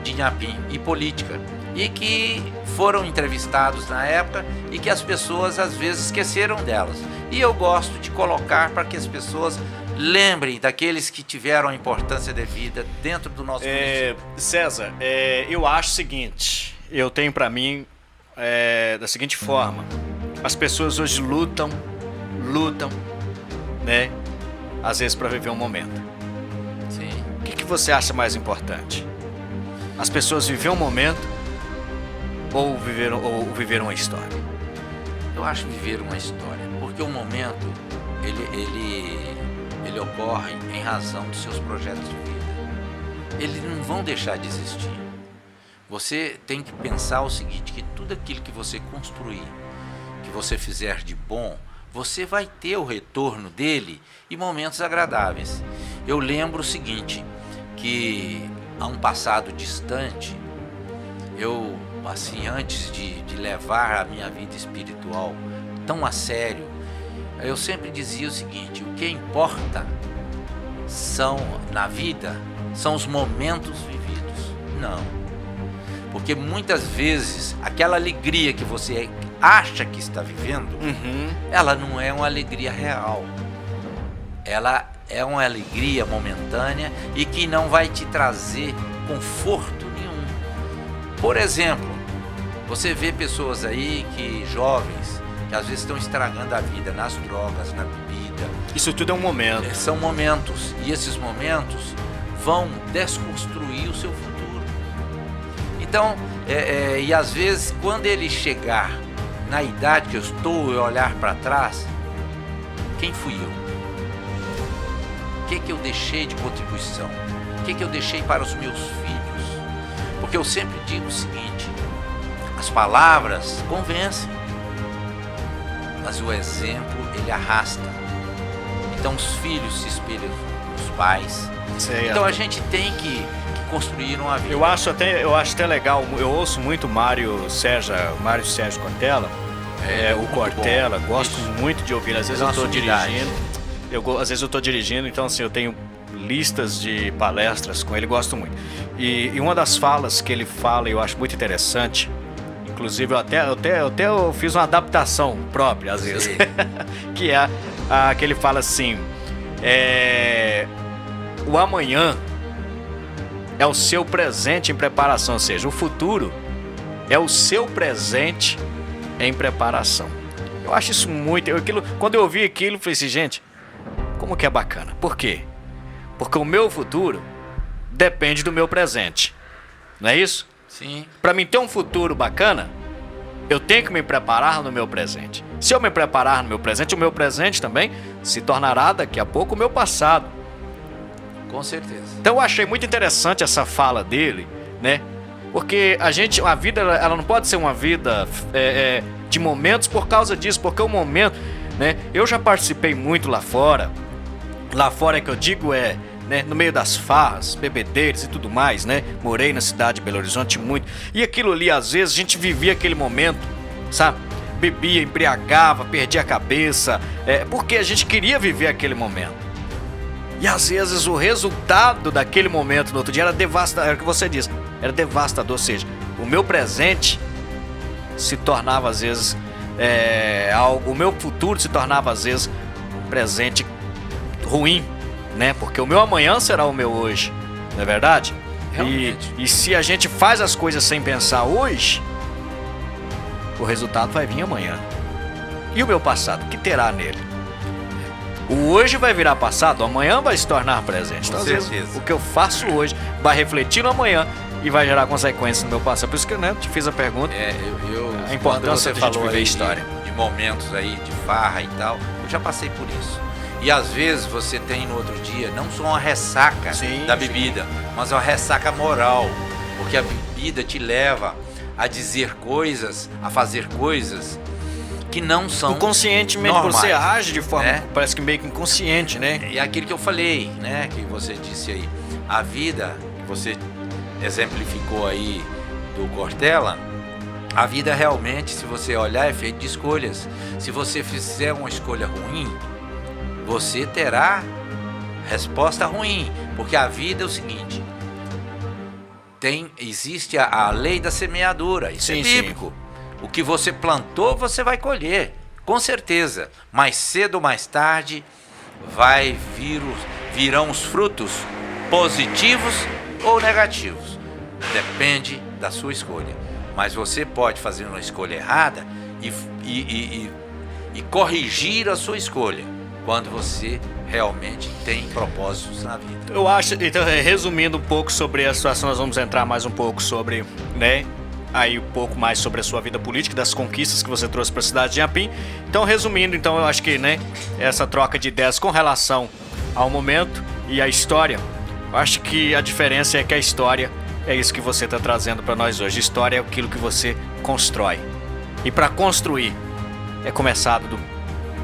de Inhapim e política, e que foram entrevistados na época e que as pessoas às vezes esqueceram delas. E eu gosto de colocar para que as pessoas lembrem daqueles que tiveram a importância devida dentro do nosso município. César, eu acho o seguinte, eu tenho para mim da seguinte forma: as pessoas hoje lutam, né? Às vezes para viver um momento. Sim. O que você acha mais importante? As pessoas viver um momento ou viver uma história? Eu acho viver uma história, porque o momento ele ocorre em razão dos seus projetos de vida. Eles não vão deixar de existir, Você tem que pensar o seguinte, que tudo aquilo que você construir, que você fizer de bom, você vai ter o retorno dele em momentos agradáveis. Eu lembro o seguinte, que há um passado distante, eu, assim, antes de levar a minha vida espiritual tão a sério, eu sempre dizia o seguinte, o que importa na vida são os momentos vividos. Não. Porque muitas vezes aquela alegria que você acha que está vivendo, ela não é uma alegria real. Ela é uma alegria momentânea e que não vai te trazer conforto nenhum. Por exemplo, você vê pessoas aí jovens, que às vezes estão estragando a vida nas drogas, na bebida. Isso tudo é um momento. São momentos, e esses momentos vão desconstruir o seu futuro. Então, e às vezes, quando ele chegar na idade que eu estou e olhar para trás, quem fui eu? O que eu deixei de contribuição? O que eu deixei para os meus filhos? Porque eu sempre digo o seguinte, as palavras convencem, mas o exemplo, ele arrasta. Então os filhos se espelham nos pais. Certo. Então a gente tem que construir uma vida. Eu acho até legal, eu ouço muito Mário Sérgio Cortella, o Cortella, bom. gosto muito de ouvir, às vezes eu estou dirigindo, às vezes eu estou dirigindo, então assim, eu tenho listas de palestras com ele, gosto muito. E uma das falas que ele fala, eu acho muito interessante, inclusive eu fiz uma adaptação própria às vezes, que é a que ele fala assim, o amanhã é o seu presente em preparação, ou seja, o futuro é o seu presente em preparação. Eu acho isso muito... Quando eu ouvi aquilo, eu falei assim, gente, como que é bacana? Por quê? Porque o meu futuro depende do meu presente. Não é isso? Sim. Para mim ter um futuro bacana, eu tenho que me preparar no meu presente. Se eu me preparar no meu presente, o meu presente também se tornará daqui a pouco o meu passado. Com certeza. Então eu achei muito interessante essa fala dele, né? Porque a vida, ela não pode ser uma vida de momentos por causa disso, porque o momento, né? Eu já participei muito lá fora que eu digo né, no meio das farras, bebedeiros e tudo mais, né? Morei na cidade de Belo Horizonte muito, e aquilo ali, às vezes, a gente vivia aquele momento, sabe? Bebia, embriagava, perdia a cabeça, porque a gente queria viver aquele momento. E às vezes o resultado daquele momento no outro dia era devastador, era o que você disse, era devastador, ou seja, o meu presente se tornava às vezes o meu futuro se tornava às vezes um presente ruim, né? Porque o meu amanhã será o meu hoje, não é verdade? Realmente. E se a gente faz as coisas sem pensar hoje, o resultado vai vir amanhã. E o meu passado, o que terá nele? O hoje vai virar passado, amanhã vai se tornar presente. Então, às vezes, o que eu faço hoje vai refletir no amanhã e vai gerar consequências no meu passado. Por isso que eu te fiz a pergunta. A importância de a gente viver a história. De momentos aí de farra e tal, eu já passei por isso. E às vezes você tem no outro dia não só uma ressaca da bebida, mas uma ressaca moral. Porque a bebida te leva a dizer coisas, a fazer coisas que não são inconscientemente normais. Você age de forma parece que meio que inconsciente, né? E aquilo que eu falei, né, que você disse aí, a vida que você exemplificou aí do Cortella, a vida realmente, se você olhar, é feita de escolhas. Se você fizer uma escolha ruim, você terá resposta ruim, porque a vida é o seguinte, existe a lei da semeadura, isso é bíblico. O que você plantou, você vai colher, com certeza. Mais cedo ou mais tarde, virão os frutos positivos ou negativos. Depende da sua escolha. Mas você pode fazer uma escolha errada e corrigir a sua escolha, quando você realmente tem propósitos na vida. Eu acho, então, resumindo um pouco sobre a situação, nós vamos entrar mais um pouco sobre, né? Aí um pouco mais sobre a sua vida política, das conquistas que você trouxe para a cidade de Inhapim. Então, resumindo, então, eu acho que, né, essa troca de ideias com relação ao momento e à história, eu acho que a diferença é que a história é isso que você está trazendo para nós hoje. História é aquilo que você constrói. E para construir, é começado do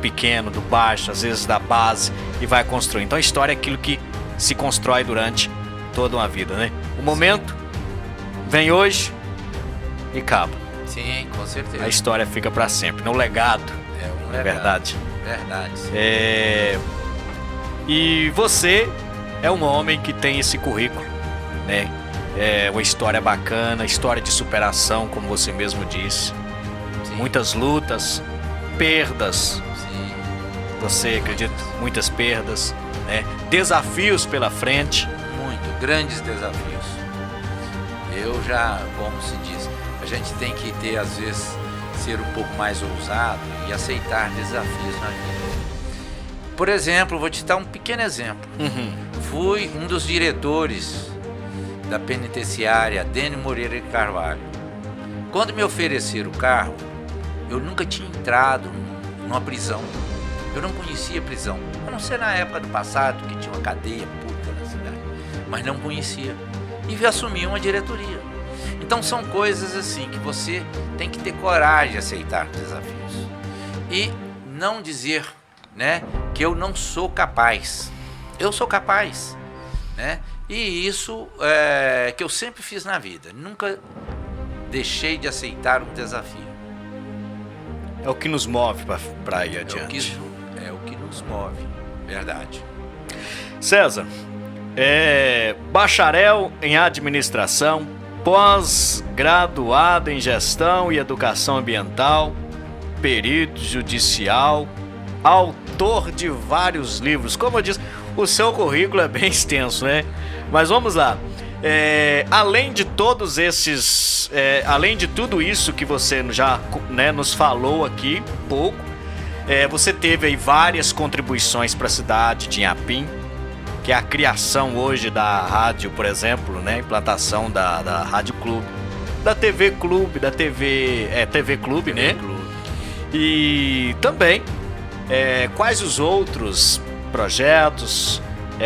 pequeno, do baixo, às vezes da base, e vai construir. Então a história é aquilo que se constrói durante toda uma vida, né? O momento vem hoje e acaba. Sim, com certeza. A história fica para sempre, no legado. É um legado. Verdade. Verdade. E você é um homem que tem esse currículo, né? É uma história bacana, história de superação, como você mesmo disse. Sim. Muitas lutas, perdas. Sim. Você acredita? Muitas perdas, né? Desafios pela frente. Muito, grandes desafios. Eu já, como se diz, a gente tem que ter, às vezes, ser um pouco mais ousado e aceitar desafios na vida. Por exemplo, vou te dar um pequeno exemplo. Fui um dos diretores da penitenciária Dênio Moreira de Carvalho. Quando me ofereceram o cargo, eu nunca tinha entrado numa prisão. Eu não conhecia prisão, a não ser na época do passado, que tinha uma cadeia pública na cidade, mas não conhecia. E vi assumir uma diretoria. Então são coisas assim que você tem que ter coragem de aceitar desafios. E não dizer, né, que eu não sou capaz. Eu sou capaz, né? E isso é que eu sempre fiz na vida. Nunca deixei de aceitar um desafio. É o que nos move para ir adiante. É o que nos move, verdade. César, bacharel em administração, pós-graduado em gestão e educação ambiental, perito judicial, autor de vários livros. Como eu disse, o seu currículo é bem extenso, né? Mas vamos lá. Além de todos esses, além de tudo isso que você já, né, nos falou aqui um pouco, você teve aí várias contribuições para a cidade de Inhapim, que é a criação hoje da rádio, por exemplo, né, implantação da Rádio Clube, da TV Clube, da TV Clube, né? Clube. E também quais os outros projetos?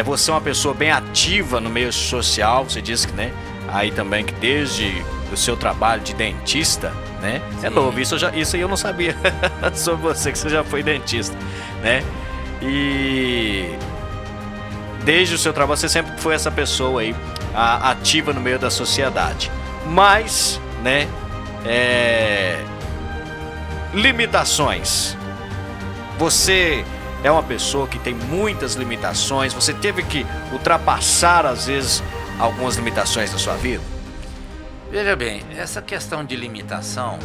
Você é uma pessoa bem ativa no meio social, você disse que, né? Aí também que desde o seu trabalho de dentista, né? Sim. É novo, isso aí eu não sabia sobre você, que você já foi dentista, né? E desde o seu trabalho você sempre foi essa pessoa aí, ativa no meio da sociedade. Mas, né? Limitações. Você é uma pessoa que tem muitas limitações. Você teve que ultrapassar, às vezes, algumas limitações da sua vida? Veja bem, essa questão de limitação,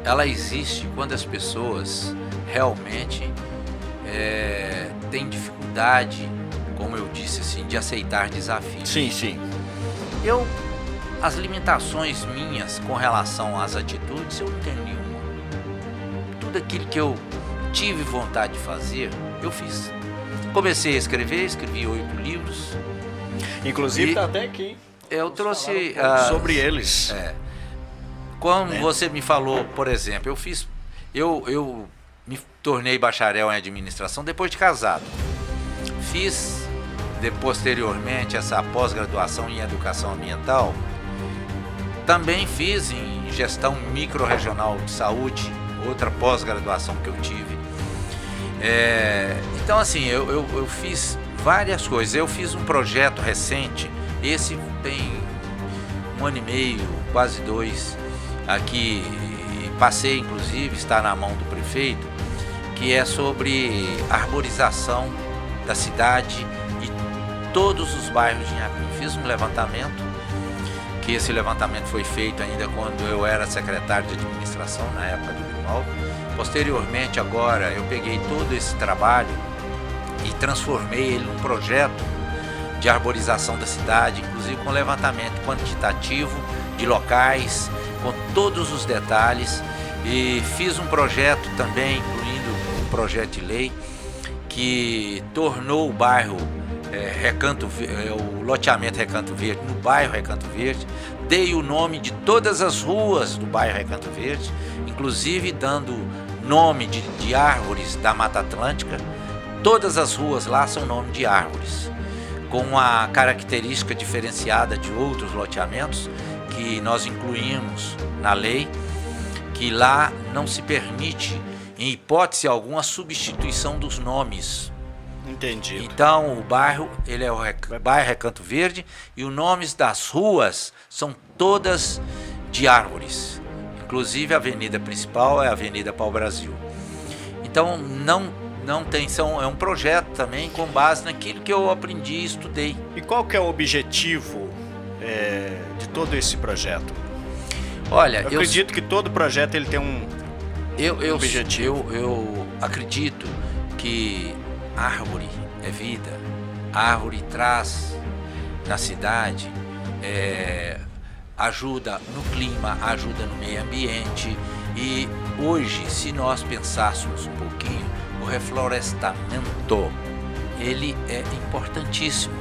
ela existe quando as pessoas realmente têm dificuldade, como eu disse assim, de aceitar desafios. Sim, sim. As limitações minhas com relação às atitudes, eu não tenho nenhuma. Tudo aquilo que eu tive vontade de fazer, eu fiz. Comecei a escrever, escrevi 8 livros. Inclusive tá até aqui. Eu trouxe sobre eles. Como você me falou, por exemplo, eu me tornei bacharel em administração depois de casado. Fiz posteriormente essa pós-graduação em educação ambiental. Também fiz em gestão microrregional de saúde, outra pós-graduação que eu tive. Então assim, eu fiz várias coisas. Eu fiz um projeto recente, esse tem 1 ano e meio, quase 2, aqui, passei inclusive, está na mão do prefeito, que é sobre arborização da cidade e todos os bairros de Inhapim. Fiz um levantamento, que esse levantamento foi feito ainda quando eu era secretário de administração, na época do Grimaldo. Posteriormente, agora, eu peguei todo esse trabalho e transformei ele num projeto de arborização da cidade, inclusive com levantamento quantitativo de locais, com todos os detalhes, e fiz um projeto também, incluindo um projeto de lei, que tornou o bairro o loteamento Recanto Verde no bairro Recanto Verde. Dei o nome de todas as ruas do bairro Recanto Verde, inclusive dando nome de árvores da Mata Atlântica. Todas as ruas lá são nome de árvores. com uma característica diferenciada de outros loteamentos que nós incluímos na lei, que lá não se permite, em hipótese alguma, a substituição dos nomes. Entendido. Então o bairro, ele é o bairro Recanto Verde, e os nomes das ruas são todas de árvores. Inclusive a avenida principal é a Avenida Pau Brasil. Então não tem, é um projeto também com base naquilo que eu aprendi e estudei. E qual que é o objetivo de todo esse projeto? Olha, eu acredito que todo projeto ele tem um objetivo. Eu acredito que árvore é vida, árvore traz na cidade, ajuda no clima, ajuda no meio ambiente. E hoje, se nós pensássemos um pouquinho, o reflorestamento, ele é importantíssimo,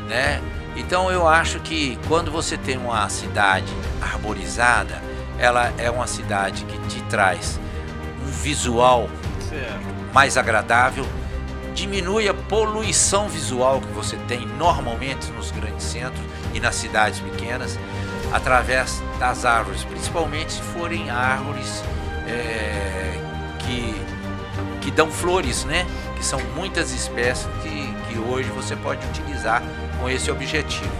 né? Então eu acho que quando você tem uma cidade arborizada, ela é uma cidade que te traz um visual mais agradável, diminui a poluição visual que você tem normalmente nos grandes centros e nas cidades pequenas, através das árvores, principalmente se forem árvores que dão flores, né? Que são muitas espécies que hoje você pode utilizar com esse objetivo.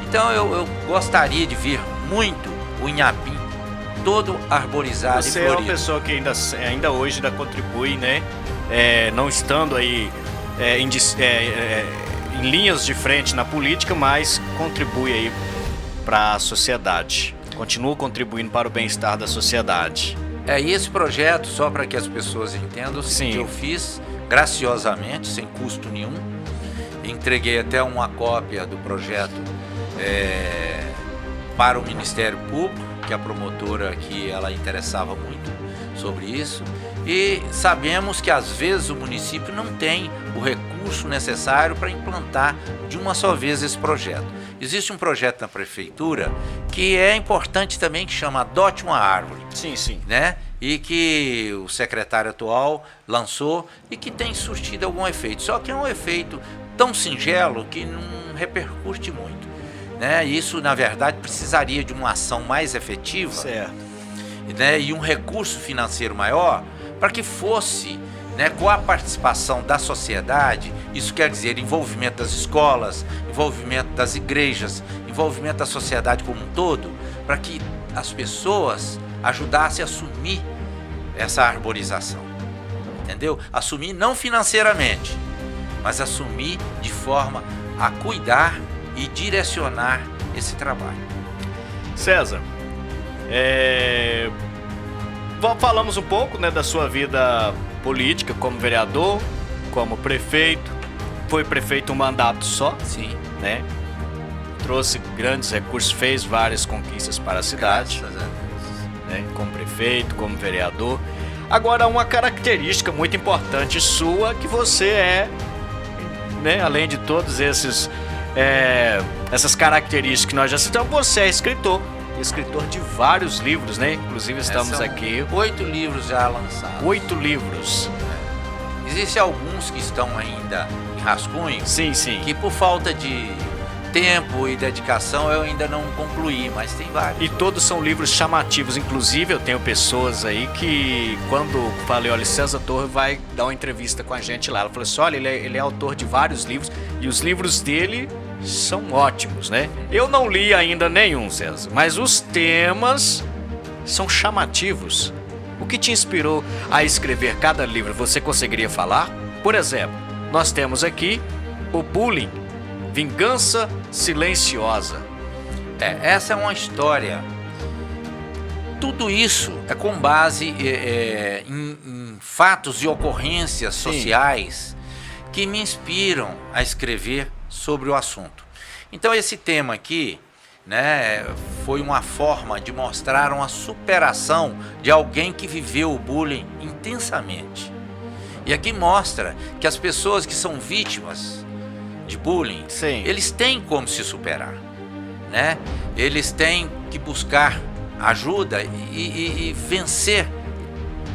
Então eu gostaria de ver muito o Inhapim todo arborizado e florido. Você é uma pessoa que ainda hoje contribui, né? Não estando aí em linhas de frente na política, mas contribui aí para a sociedade. Continua contribuindo para o bem-estar da sociedade. E esse projeto, só para que as pessoas entendam, que eu fiz graciosamente, sem custo nenhum. Entreguei até uma cópia do projeto para o Ministério Público, que a promotora aqui, ela interessava muito sobre isso. E sabemos que às vezes o município não tem o recurso necessário para implantar de uma só vez esse projeto. Existe um projeto na prefeitura que é importante também, que chama Adote uma Árvore. Sim. Né? E que o secretário atual lançou e que tem surtido algum efeito. Só que é um efeito tão singelo que não repercute muito, né? Isso, na verdade, precisaria de uma ação mais efetiva, certo, né? E um recurso financeiro maior para que fosse, né, com a participação da sociedade. Isso quer dizer envolvimento das escolas, envolvimento das igrejas, envolvimento da sociedade como um todo, para que as pessoas ajudassem a assumir essa arborização, entendeu? Assumir não financeiramente, mas assumir de forma a cuidar e direcionar esse trabalho. César, falamos um pouco, né, da sua vida política como vereador, como prefeito. Foi prefeito um mandato só, sim, né? Trouxe grandes recursos, fez várias conquistas para a cidade, né? Como prefeito, como vereador. Agora, uma característica muito importante sua, que você né, além de todos essas características que nós já citamos, você é escritor de vários livros, né? Inclusive estamos aqui... 8 livros já lançados. 8 livros. Existem alguns que estão ainda em rascunho. Sim. Que por falta de tempo e dedicação eu ainda não concluí, mas tem vários. E todos são livros chamativos. Inclusive eu tenho pessoas aí que, quando falei, olha, César Torre vai dar uma entrevista com a gente lá, ela falou assim, olha, ele é autor de vários livros e os livros dele são ótimos, né? Eu não li ainda nenhum, César, mas os temas são chamativos. O que te inspirou a escrever cada livro, você conseguiria falar? Por exemplo, nós temos aqui o bullying, vingança silenciosa. Essa é uma história. Tudo isso é com base em fatos e ocorrências sociais que me inspiram a escrever sobre o assunto. Então esse tema aqui, né, foi uma forma de mostrar uma superação de alguém que viveu o bullying intensamente. E aqui mostra que as pessoas que são vítimas de bullying, eles têm como se superar, né? Eles têm que buscar ajuda e vencer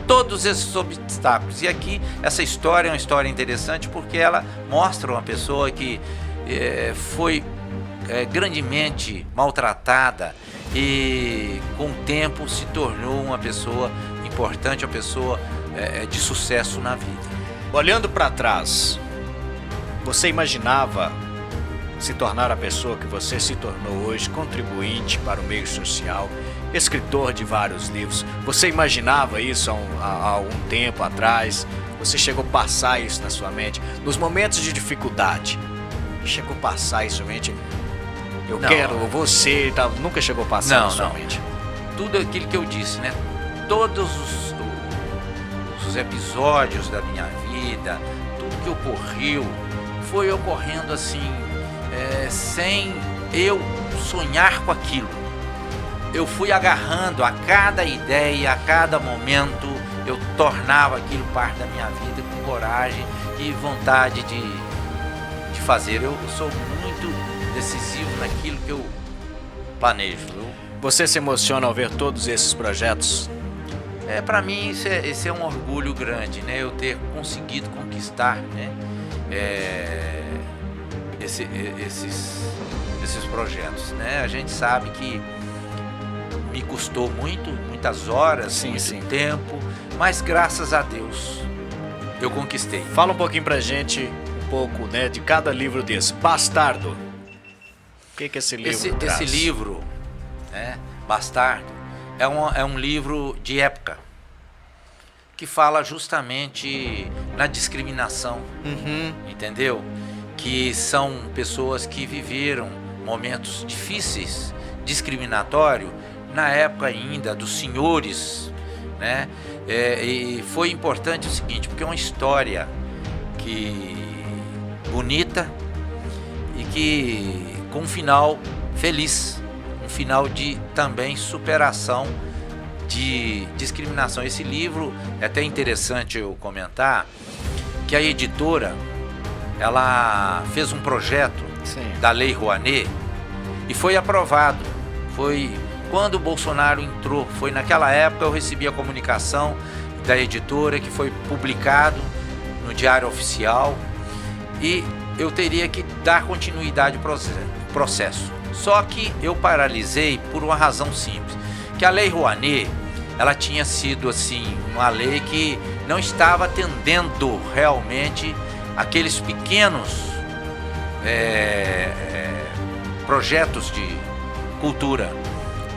todos esses obstáculos. E aqui essa história é uma história interessante porque ela mostra uma pessoa que foi grandemente maltratada e com o tempo se tornou uma pessoa importante, uma pessoa de sucesso na vida. Olhando para trás, você imaginava se tornar a pessoa que você se tornou hoje, contribuinte para o meio social, escritor de vários livros? Você imaginava isso há algum tempo atrás? Você chegou a passar isso na sua mente? Nos momentos de dificuldade, chegou a passar isso na mente? Você, nunca chegou a passar na sua mente? Tudo aquilo que eu disse, né? Todos os episódios da minha vida, tudo que ocorreu, foi ocorrendo assim, sem eu sonhar com aquilo. Eu fui agarrando a cada ideia, a cada momento, eu tornava aquilo parte da minha vida com coragem e vontade de fazer. Eu sou muito decisivo naquilo que eu planejo. Você se emociona ao ver todos esses projetos? Para mim esse é um orgulho grande, né? Eu ter conseguido conquistar, né? Esses projetos, né? A gente sabe que me custou muitas horas, muito tempo, mas graças a Deus eu conquistei. Fala um pouquinho pra gente, um pouco, né, de cada livro desse. Bastardo. O que esse livro traz? Esse livro, né, Bastardo, é um livro de época que fala justamente na discriminação, entendeu? Que são pessoas que viveram momentos difíceis, discriminatórios, na época ainda dos senhores, né? E foi importante o seguinte, porque é uma história bonita e que com um final feliz, um final de também superação de discriminação. Esse livro é até interessante eu comentar que a editora ela fez um projeto da Lei Rouanet e foi aprovado. Foi quando o Bolsonaro entrou, foi naquela época eu recebi a comunicação da editora que foi publicado no Diário Oficial e eu teria que dar continuidade ao processo. Só que eu paralisei por uma razão simples, que a Lei Rouanet, ela tinha sido assim, uma lei que não estava atendendo realmente aqueles pequenos projetos de cultura,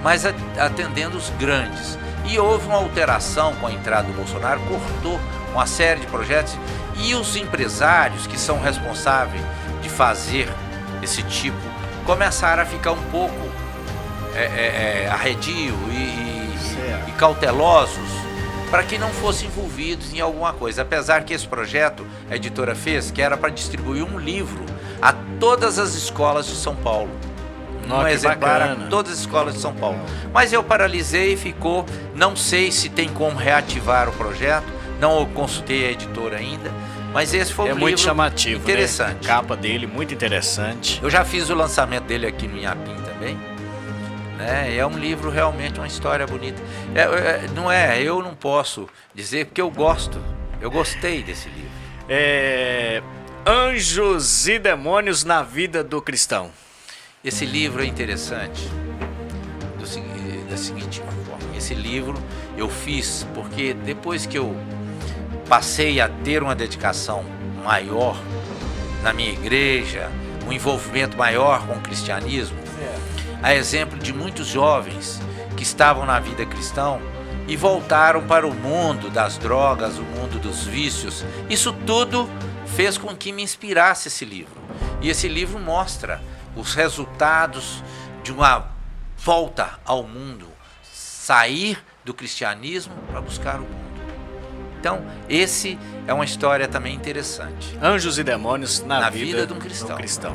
mas atendendo os grandes. E houve uma alteração com a entrada do Bolsonaro, cortou uma série de projetos e os empresários que são responsáveis de fazer esse tipo começaram a ficar um pouco arredio e cautelosos para que não fossem envolvidos em alguma coisa. Apesar que esse projeto a editora fez, que era para distribuir um livro a todas as escolas de São Paulo. Um exemplar a todas as escolas de São Paulo. Mas eu paralisei e ficou, não sei se tem como reativar o projeto, não consultei a editora ainda, mas esse foi um livro muito chamativo, interessante. Né? A capa dele, muito interessante. Eu já fiz o lançamento dele aqui no Inhapim também. É um livro realmente, uma história bonita. Eu não posso dizer porque eu gostei desse livro. Anjos e Demônios na Vida do Cristão. Esse livro é interessante da seguinte forma. Esse livro eu fiz porque depois que eu passei a ter uma dedicação maior na minha igreja, um envolvimento maior com o cristianismo, a exemplo de muitos jovens que estavam na vida cristã e voltaram para o mundo das drogas, o mundo dos vícios. Isso tudo fez com que me inspirasse esse livro. E esse livro mostra os resultados de uma volta ao mundo, sair do cristianismo para buscar o mundo. Então, esse é uma história também interessante. Anjos e Demônios na vida de um cristão.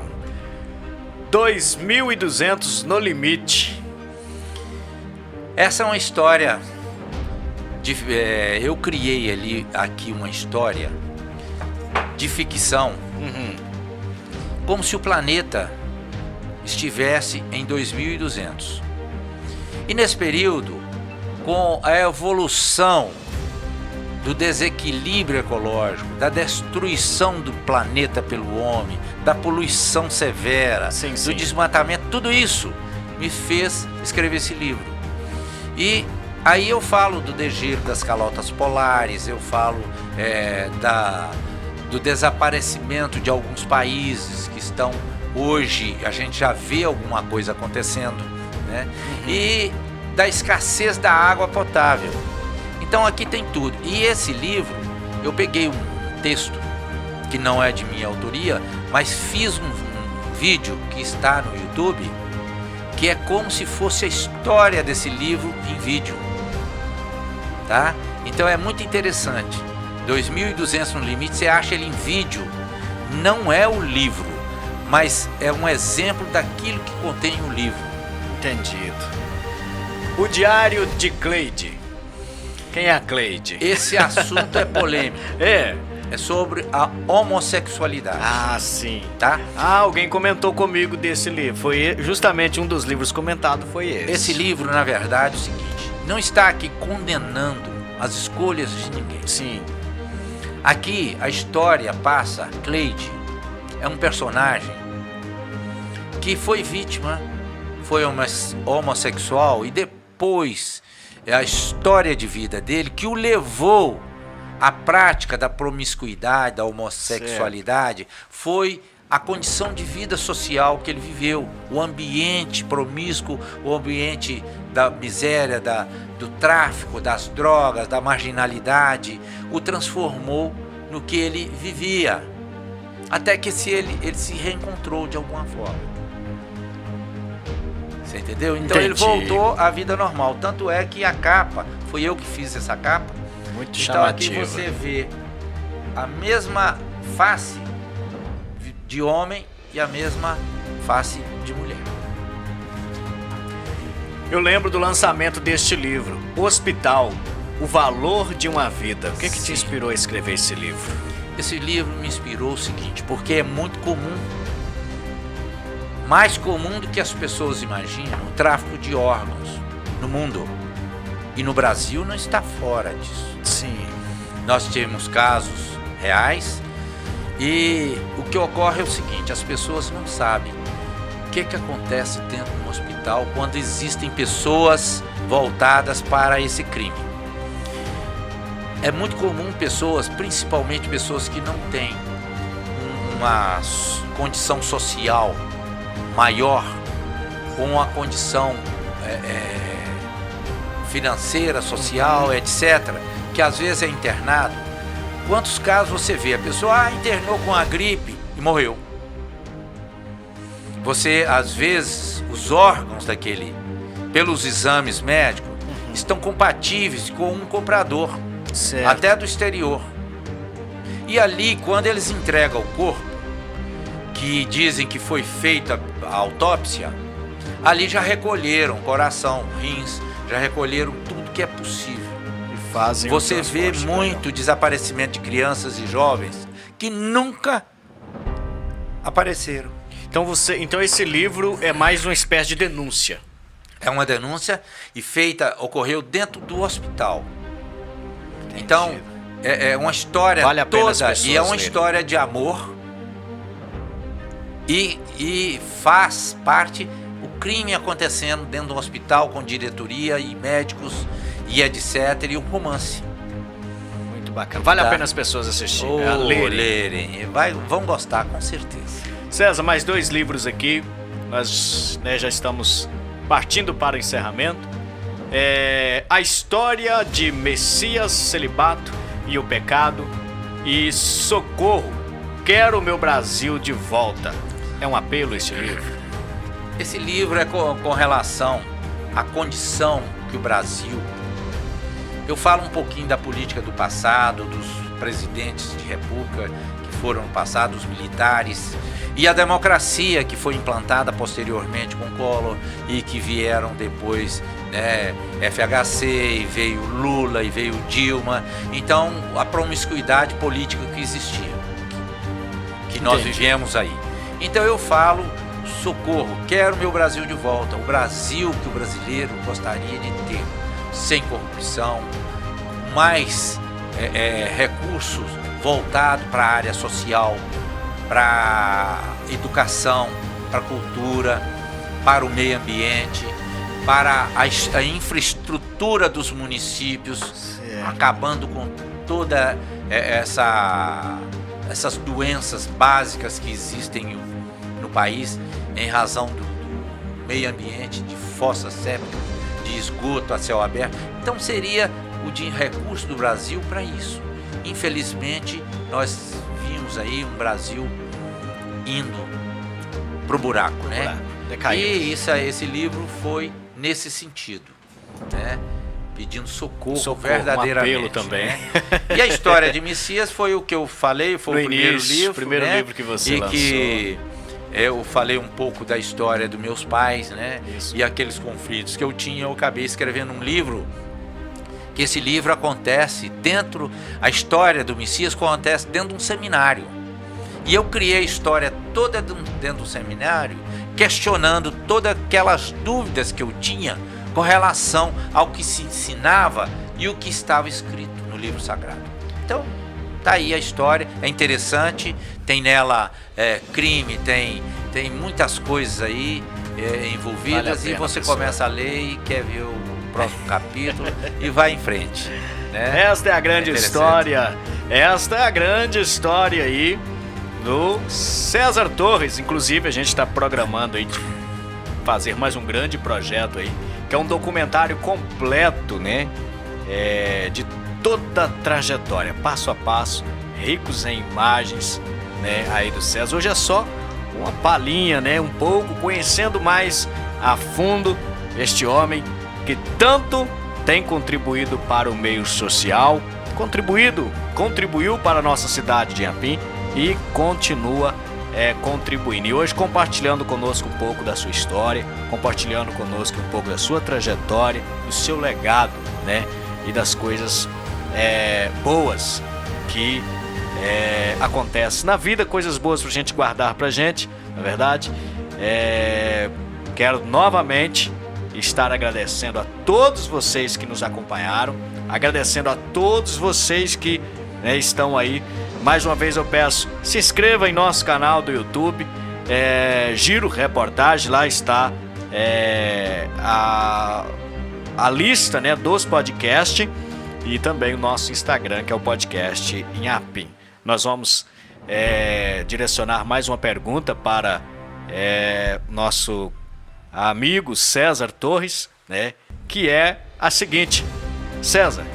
2.200 no limite. Essa é uma história eu criei aqui uma história de ficção, como se o planeta estivesse em 2.200. E nesse período, com a evolução do desequilíbrio ecológico, da destruição do planeta pelo homem, da poluição severa, Sim, do sim. desmatamento, tudo isso me fez escrever esse livro. E aí eu falo do degelo das calotas polares, eu falo do desaparecimento de alguns países que estão hoje, a gente já vê alguma coisa acontecendo, né? E da escassez da água potável. Então aqui tem tudo. E esse livro, eu peguei um texto que não é de minha autoria, mas fiz um vídeo que está no YouTube, que é como se fosse a história desse livro em vídeo, tá? Então é muito interessante. 2.200 no Limite, você acha ele em vídeo, não é o livro, mas é um exemplo daquilo que contém o livro. Entendido. O Diário de Cleide. Quem é a Cleide? Esse assunto é polêmico. É sobre a homossexualidade. Ah, sim. Tá? Ah, alguém comentou comigo desse livro. Foi justamente um dos livros comentados, foi esse. Esse livro, na verdade, é o seguinte: não está aqui condenando as escolhas de ninguém. Sim. Aqui a história passa. Cleide é um personagem que foi vítima, foi homossexual, e depois é a história de vida dele que o levou à prática da promiscuidade, da homossexualidade. Foi a condição de vida social que ele viveu, o ambiente promíscuo, o ambiente da miséria, do tráfico, das drogas, da marginalidade, o transformou no que ele vivia, até que ele se reencontrou de alguma forma. Você entendeu? Então Entendi. Ele voltou à vida normal. Tanto é que a capa, fui eu que fiz essa capa. Muito Então aqui chamativa. você vê a mesma face de homem e a mesma face de mulher. Eu lembro do lançamento deste livro, Hospital, o valor de uma vida. O que te Sim. inspirou a escrever esse livro? Esse livro me inspirou o seguinte, porque é muito comum, mais comum do que as pessoas imaginam, o tráfico de órgãos no mundo. E no Brasil não está fora disso. Sim. Nós temos casos reais e o que ocorre é o seguinte: as pessoas não sabem o que acontece dentro de um hospital quando existem pessoas voltadas para esse crime. É muito comum pessoas, principalmente pessoas que não têm uma condição social maior, com uma condição financeira, social, etc., que às vezes é internado. Quantos casos você vê? A pessoa internou com a gripe e morreu. Você, às vezes, os órgãos pelos exames médicos, estão compatíveis com um comprador, Certo. até do exterior. E ali, quando eles entregam o corpo, que dizem que foi feita a autópsia, ali já recolheram coração, rins, já recolheram tudo que é possível. E fazem Você o vê transporte muito desaparecimento de crianças e jovens que nunca apareceram. Então esse livro é mais uma espécie de denúncia. É uma denúncia e ocorreu dentro do hospital. Entendi. Então, é uma história Vale a pena as toda, pessoas e é uma lerem. história de amor, e faz parte o crime acontecendo dentro de um hospital com diretoria e médicos e etc, e um romance. Muito bacana. Vale a Tá. pena as pessoas assistirem, lerem. Vão gostar, com certeza. César, mais 2 livros aqui. Nós já estamos partindo para o encerramento. A História de Messias, Celibato e o Pecado. E Socorro, Quero o Meu Brasil de Volta. É um apelo esse livro? Esse livro é com relação à condição que o Brasil... Eu falo um pouquinho da política do passado, dos presidentes de república que foram passados, os militares, e a democracia que foi implantada posteriormente com Collor e que vieram depois, né, FHC, e veio Lula e veio Dilma. Então, a promiscuidade política que existia, que nós Entendi. vivemos aí. Então eu falo, socorro, quero meu Brasil de volta, o Brasil que o brasileiro gostaria de ter, sem corrupção, mais recursos voltados para a área social, para educação, para cultura, para o meio ambiente, para a infraestrutura dos municípios, acabando com toda essas doenças básicas que existem no país em razão do meio ambiente, de fossas sépticas, de esgoto a céu aberto. Então seria o recurso do Brasil para isso. Infelizmente, nós vimos aí um Brasil indo pro buraco, né? E esse livro foi nesse sentido, né? Pedindo socorro verdadeiramente. Um apelo também. Né? E a história de Messias foi o que eu falei, foi o primeiro livro que você lançou. Que eu falei um pouco da história dos meus pais, né? Isso. E aqueles conflitos que eu tinha, eu acabei escrevendo um livro, que esse livro acontece a história do Messias acontece dentro de um seminário. E eu criei a história toda dentro do seminário, questionando todas aquelas dúvidas que eu tinha com relação ao que se ensinava e o que estava escrito no livro sagrado. Então, tá aí a história, é interessante, tem nela crime, tem muitas coisas aí envolvidas, e você começa a ler e quer ver o próximo capítulo e vai em frente. Né? Esta é a grande história, aí do César Torres. Inclusive a gente está programando aí de fazer mais um grande projeto aí, que é um documentário completo, né? De toda a trajetória, passo a passo, ricos em imagens, né? Aí do César. Hoje é só uma palhinha, né? Um pouco conhecendo mais a fundo este homem que tanto tem contribuído para o meio social, contribuiu para a nossa cidade de Inhapim e continua contribuindo. E hoje compartilhando conosco um pouco da sua história, compartilhando conosco um pouco da sua trajetória, do seu legado, né? E das coisas boas que acontecem na vida, coisas boas pra gente guardar pra gente, na verdade. Quero novamente estar agradecendo a todos vocês que nos acompanharam, agradecendo a todos vocês que estão aí. Mais uma vez eu peço, se inscreva em nosso canal do YouTube, Giro Reportagem, lá está a lista, né, dos podcasts, e também o nosso Instagram, que é o podcast Inhapim. Nós vamos direcionar mais uma pergunta para nosso amigo César Torres, né, que é a seguinte: César,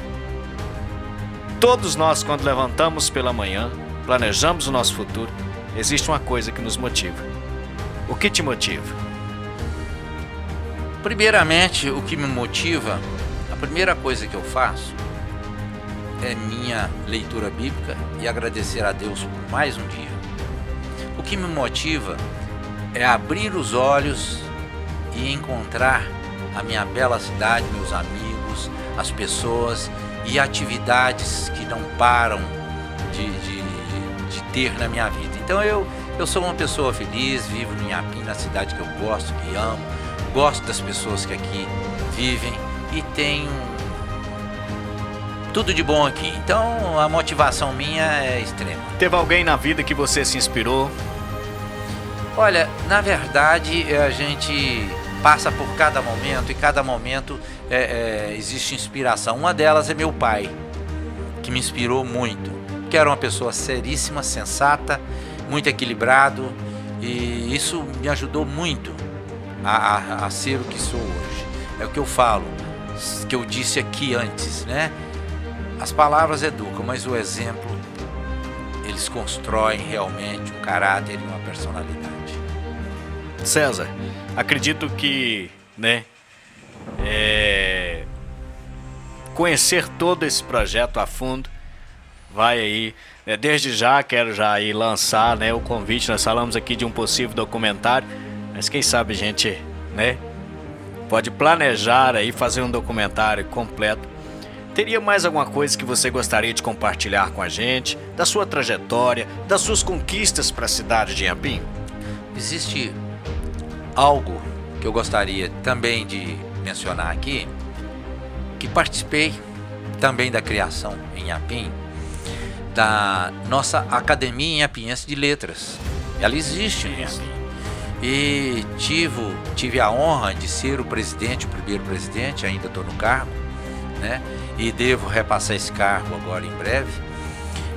todos nós, quando levantamos pela manhã, planejamos o nosso futuro, existe uma coisa que nos motiva. O que te motiva? Primeiramente, o que me motiva, a primeira coisa que eu faço é minha leitura bíblica e agradecer a Deus por mais um dia. O que me motiva é abrir os olhos e encontrar a minha bela cidade, meus amigos, as pessoas e atividades que não param de ter na minha vida. Então eu sou uma pessoa feliz, vivo no Inhapim, na cidade que eu gosto, que amo, gosto das pessoas que aqui vivem e tenho tudo de bom aqui. Então a motivação minha é extrema. Teve alguém na vida que você se inspirou? Olha, na verdade a gente passa por cada momento, e cada momento existe inspiração. Uma delas é meu pai, que me inspirou muito, que era uma pessoa seríssima, sensata, muito equilibrado, e isso me ajudou muito a ser o que sou hoje. É o que eu falo, que eu disse aqui antes, né? As palavras educam, mas o exemplo, eles constroem realmente um caráter e uma personalidade. César, acredito que, né, conhecer todo esse projeto a fundo vai aí, né, desde já quero já aí lançar, né, o convite. Nós falamos aqui de um possível documentário, mas quem sabe a gente, né, pode planejar aí fazer um documentário completo. Teria mais alguma coisa que você gostaria de compartilhar com a gente, da sua trajetória, das suas conquistas para a cidade de Inhapim? Existe algo que eu gostaria também de mencionar aqui, que participei também da criação em Inhapim, da nossa Academia Inhapiense de Letras. Ela existe em Inhapim. E tive a honra de ser o primeiro presidente, ainda estou no cargo, né? E devo repassar esse cargo agora em breve,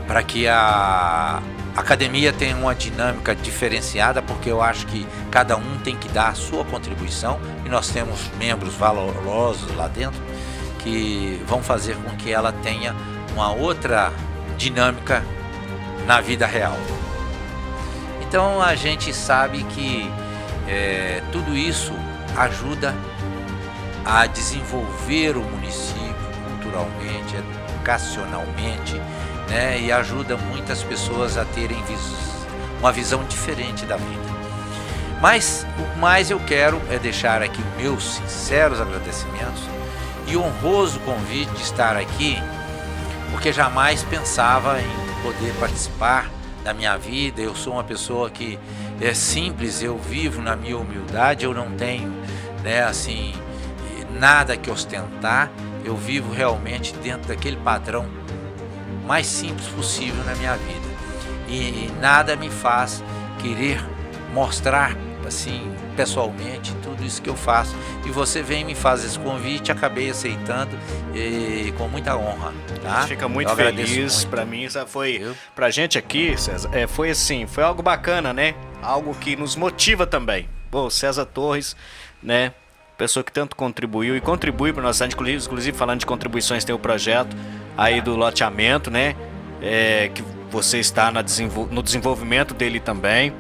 para que a academia tenha uma dinâmica diferenciada, porque eu acho que cada um tem que dar a sua contribuição, e nós temos membros valorosos lá dentro que vão fazer com que ela tenha uma outra dinâmica na vida real. Então a gente sabe que tudo isso ajuda a desenvolver o município culturalmente, educacionalmente, né? E ajuda muitas pessoas a terem uma visão diferente da vida. Mas o mais eu quero é deixar aqui meus sinceros agradecimentos e honroso convite de estar aqui, porque jamais pensava em poder participar da minha vida. Eu sou uma pessoa que é simples, eu vivo na minha humildade, eu não tenho, né, assim, nada que ostentar, eu vivo realmente dentro daquele padrão mais simples possível na minha vida, e nada me faz querer mostrar assim pessoalmente tudo isso que eu faço, e você vem e me faz esse convite, acabei aceitando com muita honra, tá? Fica muito feliz. Para mim, pra gente aqui, César, foi assim, foi algo bacana, né? Algo que nos motiva também. Pô, César Torres, né? Pessoa que tanto contribuiu e contribui para nossa cidade, inclusive falando de contribuições, tem o projeto aí do loteamento, né? Que você está no desenvolvimento dele também.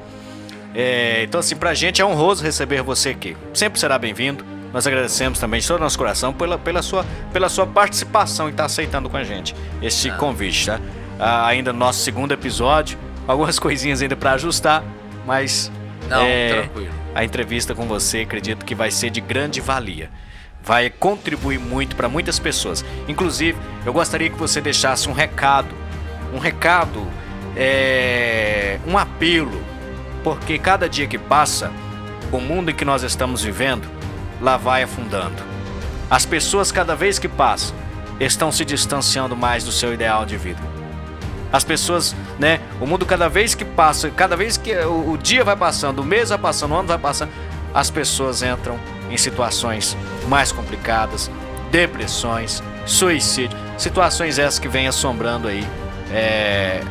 Então, assim, pra gente é honroso receber você aqui. Sempre será bem-vindo. Nós agradecemos também de todo o nosso coração pela sua participação e estar aceitando com a gente este convite, tá? Ainda no nosso segundo episódio, algumas coisinhas ainda para ajustar, mas tranquilo. A entrevista com você, acredito que vai ser de grande valia. Vai contribuir muito para muitas pessoas. Inclusive, eu gostaria que você deixasse um recado, um apelo, porque cada dia que passa, o mundo em que nós estamos vivendo, lá vai afundando. As pessoas, cada vez que passam, estão se distanciando mais do seu ideal de vida. As pessoas, né? O mundo, cada vez que passa, cada vez que o dia vai passando, o mês vai passando, o ano vai passando, as pessoas entram em situações mais complicadas, depressões, suicídio, situações essas que vêm assombrando aí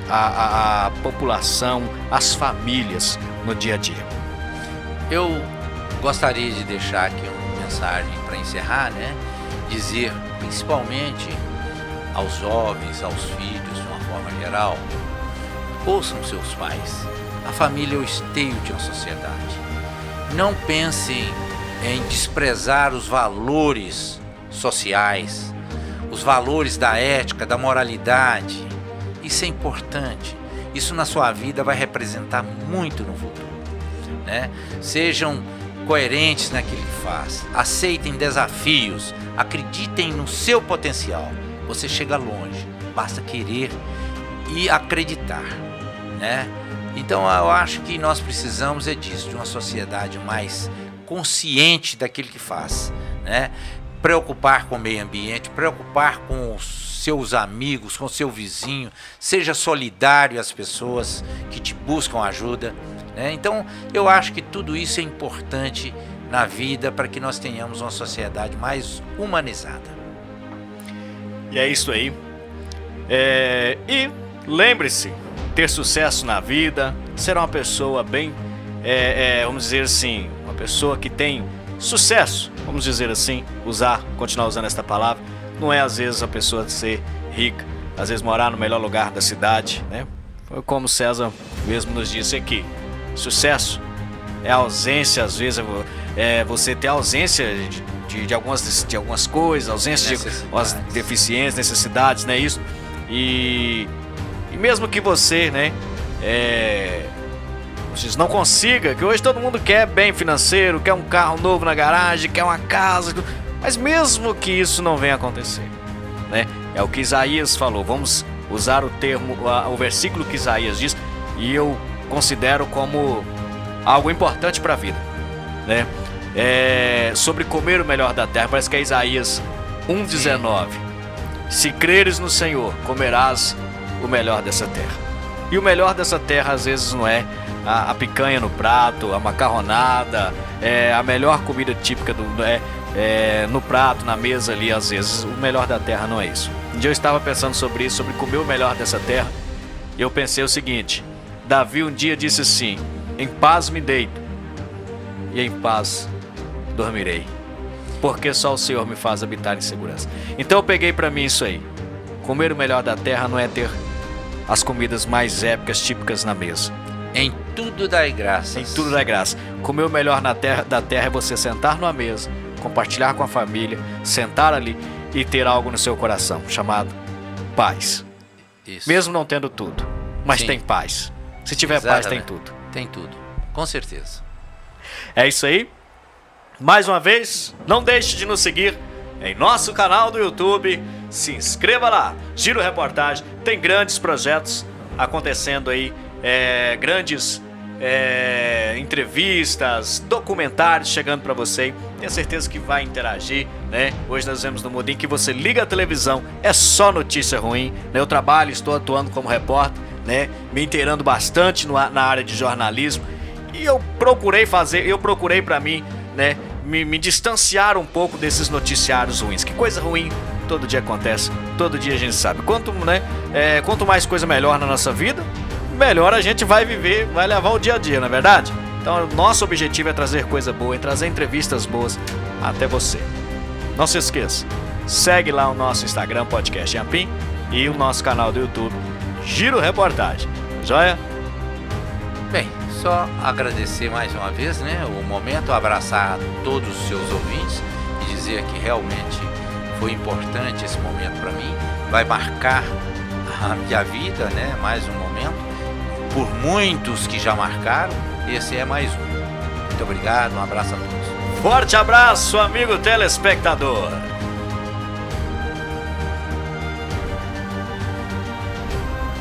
a população, as famílias no dia a dia. Eu gostaria de deixar aqui uma mensagem para encerrar, né? Dizer principalmente aos jovens, aos filhos, de uma forma geral, ouçam seus pais. A família é o esteio de uma sociedade. Não pensem em desprezar os valores sociais, os valores da ética, da moralidade. Isso é importante. Isso na sua vida vai representar muito no futuro, né? Sejam coerentes naquilo que faz. Aceitem desafios. Acreditem no seu potencial. Você chega longe. Basta querer e acreditar, né? Então eu acho que nós precisamos disso, de uma sociedade mais consciente daquilo que faz, né? Preocupar com o meio ambiente, preocupar com os seus amigos, com o seu vizinho, seja solidário às pessoas que te buscam ajuda, né? Então eu acho que tudo isso é importante na vida para que nós tenhamos uma sociedade mais humanizada. E é isso aí. E lembre-se, ter sucesso na vida, ser uma pessoa bem, vamos dizer assim, uma pessoa que tem sucesso, vamos dizer assim, continuar usando esta palavra, não é às vezes a pessoa ser rica, às vezes morar no melhor lugar da cidade, né? Como César mesmo nos disse aqui, sucesso é a ausência, às vezes você ter ausência de algumas coisas, ausência de algumas deficiências, necessidades, né? Isso. E mesmo que você, né, não consiga, que hoje todo mundo quer bem financeiro, quer um carro novo na garagem, quer uma casa, mas mesmo que isso não venha acontecer, né? É o que Isaías falou. Vamos usar o versículo que Isaías diz, e eu considero como algo importante para a vida, né? Sobre comer o melhor da terra, parece que é Isaías 1,19. Se creres no Senhor, comerás o melhor dessa terra. E o melhor dessa terra às vezes não é a picanha no prato, a macarronada, a melhor comida típica no prato, na mesa ali. Às vezes o melhor da terra não é isso. Um dia eu estava pensando sobre isso, sobre comer o melhor dessa terra, e eu pensei o seguinte: Davi um dia disse assim: em paz me deito e em paz dormirei, porque só o Senhor me faz habitar em segurança. Então eu peguei para mim isso aí: comer o melhor da terra não é ter as comidas mais épicas, típicas na mesa. Em tudo dai graças. Em tudo dai graça. Comer o melhor da terra é você sentar numa mesa, compartilhar com a família, sentar ali e ter algo no seu coração chamado paz. Isso. Mesmo não tendo tudo, mas Sim. tem paz. Se tiver Exatamente. paz, tem tudo. Tem tudo, com certeza. É isso aí. Mais uma vez, não deixe de nos seguir em nosso canal do YouTube. Se inscreva lá, Giro Reportagem. Tem grandes projetos acontecendo aí, grandes entrevistas, documentários chegando para você. Tenho certeza que vai interagir, né? Hoje nós vemos no Mudim que você liga a televisão, é só notícia ruim, né? Eu trabalho, estou atuando como repórter, né? Me inteirando bastante na área de jornalismo, e eu procurei para mim, né? Me distanciar um pouco desses noticiários ruins. Que coisa ruim todo dia acontece, todo dia a gente sabe. Quanto mais coisa melhor na nossa vida, melhor a gente vai viver, vai levar o dia a dia, não é verdade? Então, nosso objetivo é trazer coisa boa, é trazer entrevistas boas até você. Não se esqueça, segue lá o nosso Instagram, Podcast Ampim, e o nosso canal do YouTube, Giro Reportagem. Joia? Bem, só agradecer mais uma vez, né, o momento, abraçar todos os seus ouvintes e dizer que realmente foi importante esse momento para mim. Vai marcar a minha vida, né, mais um momento. Por muitos que já marcaram, esse é mais um. Muito obrigado, um abraço a todos. Forte abraço, amigo telespectador.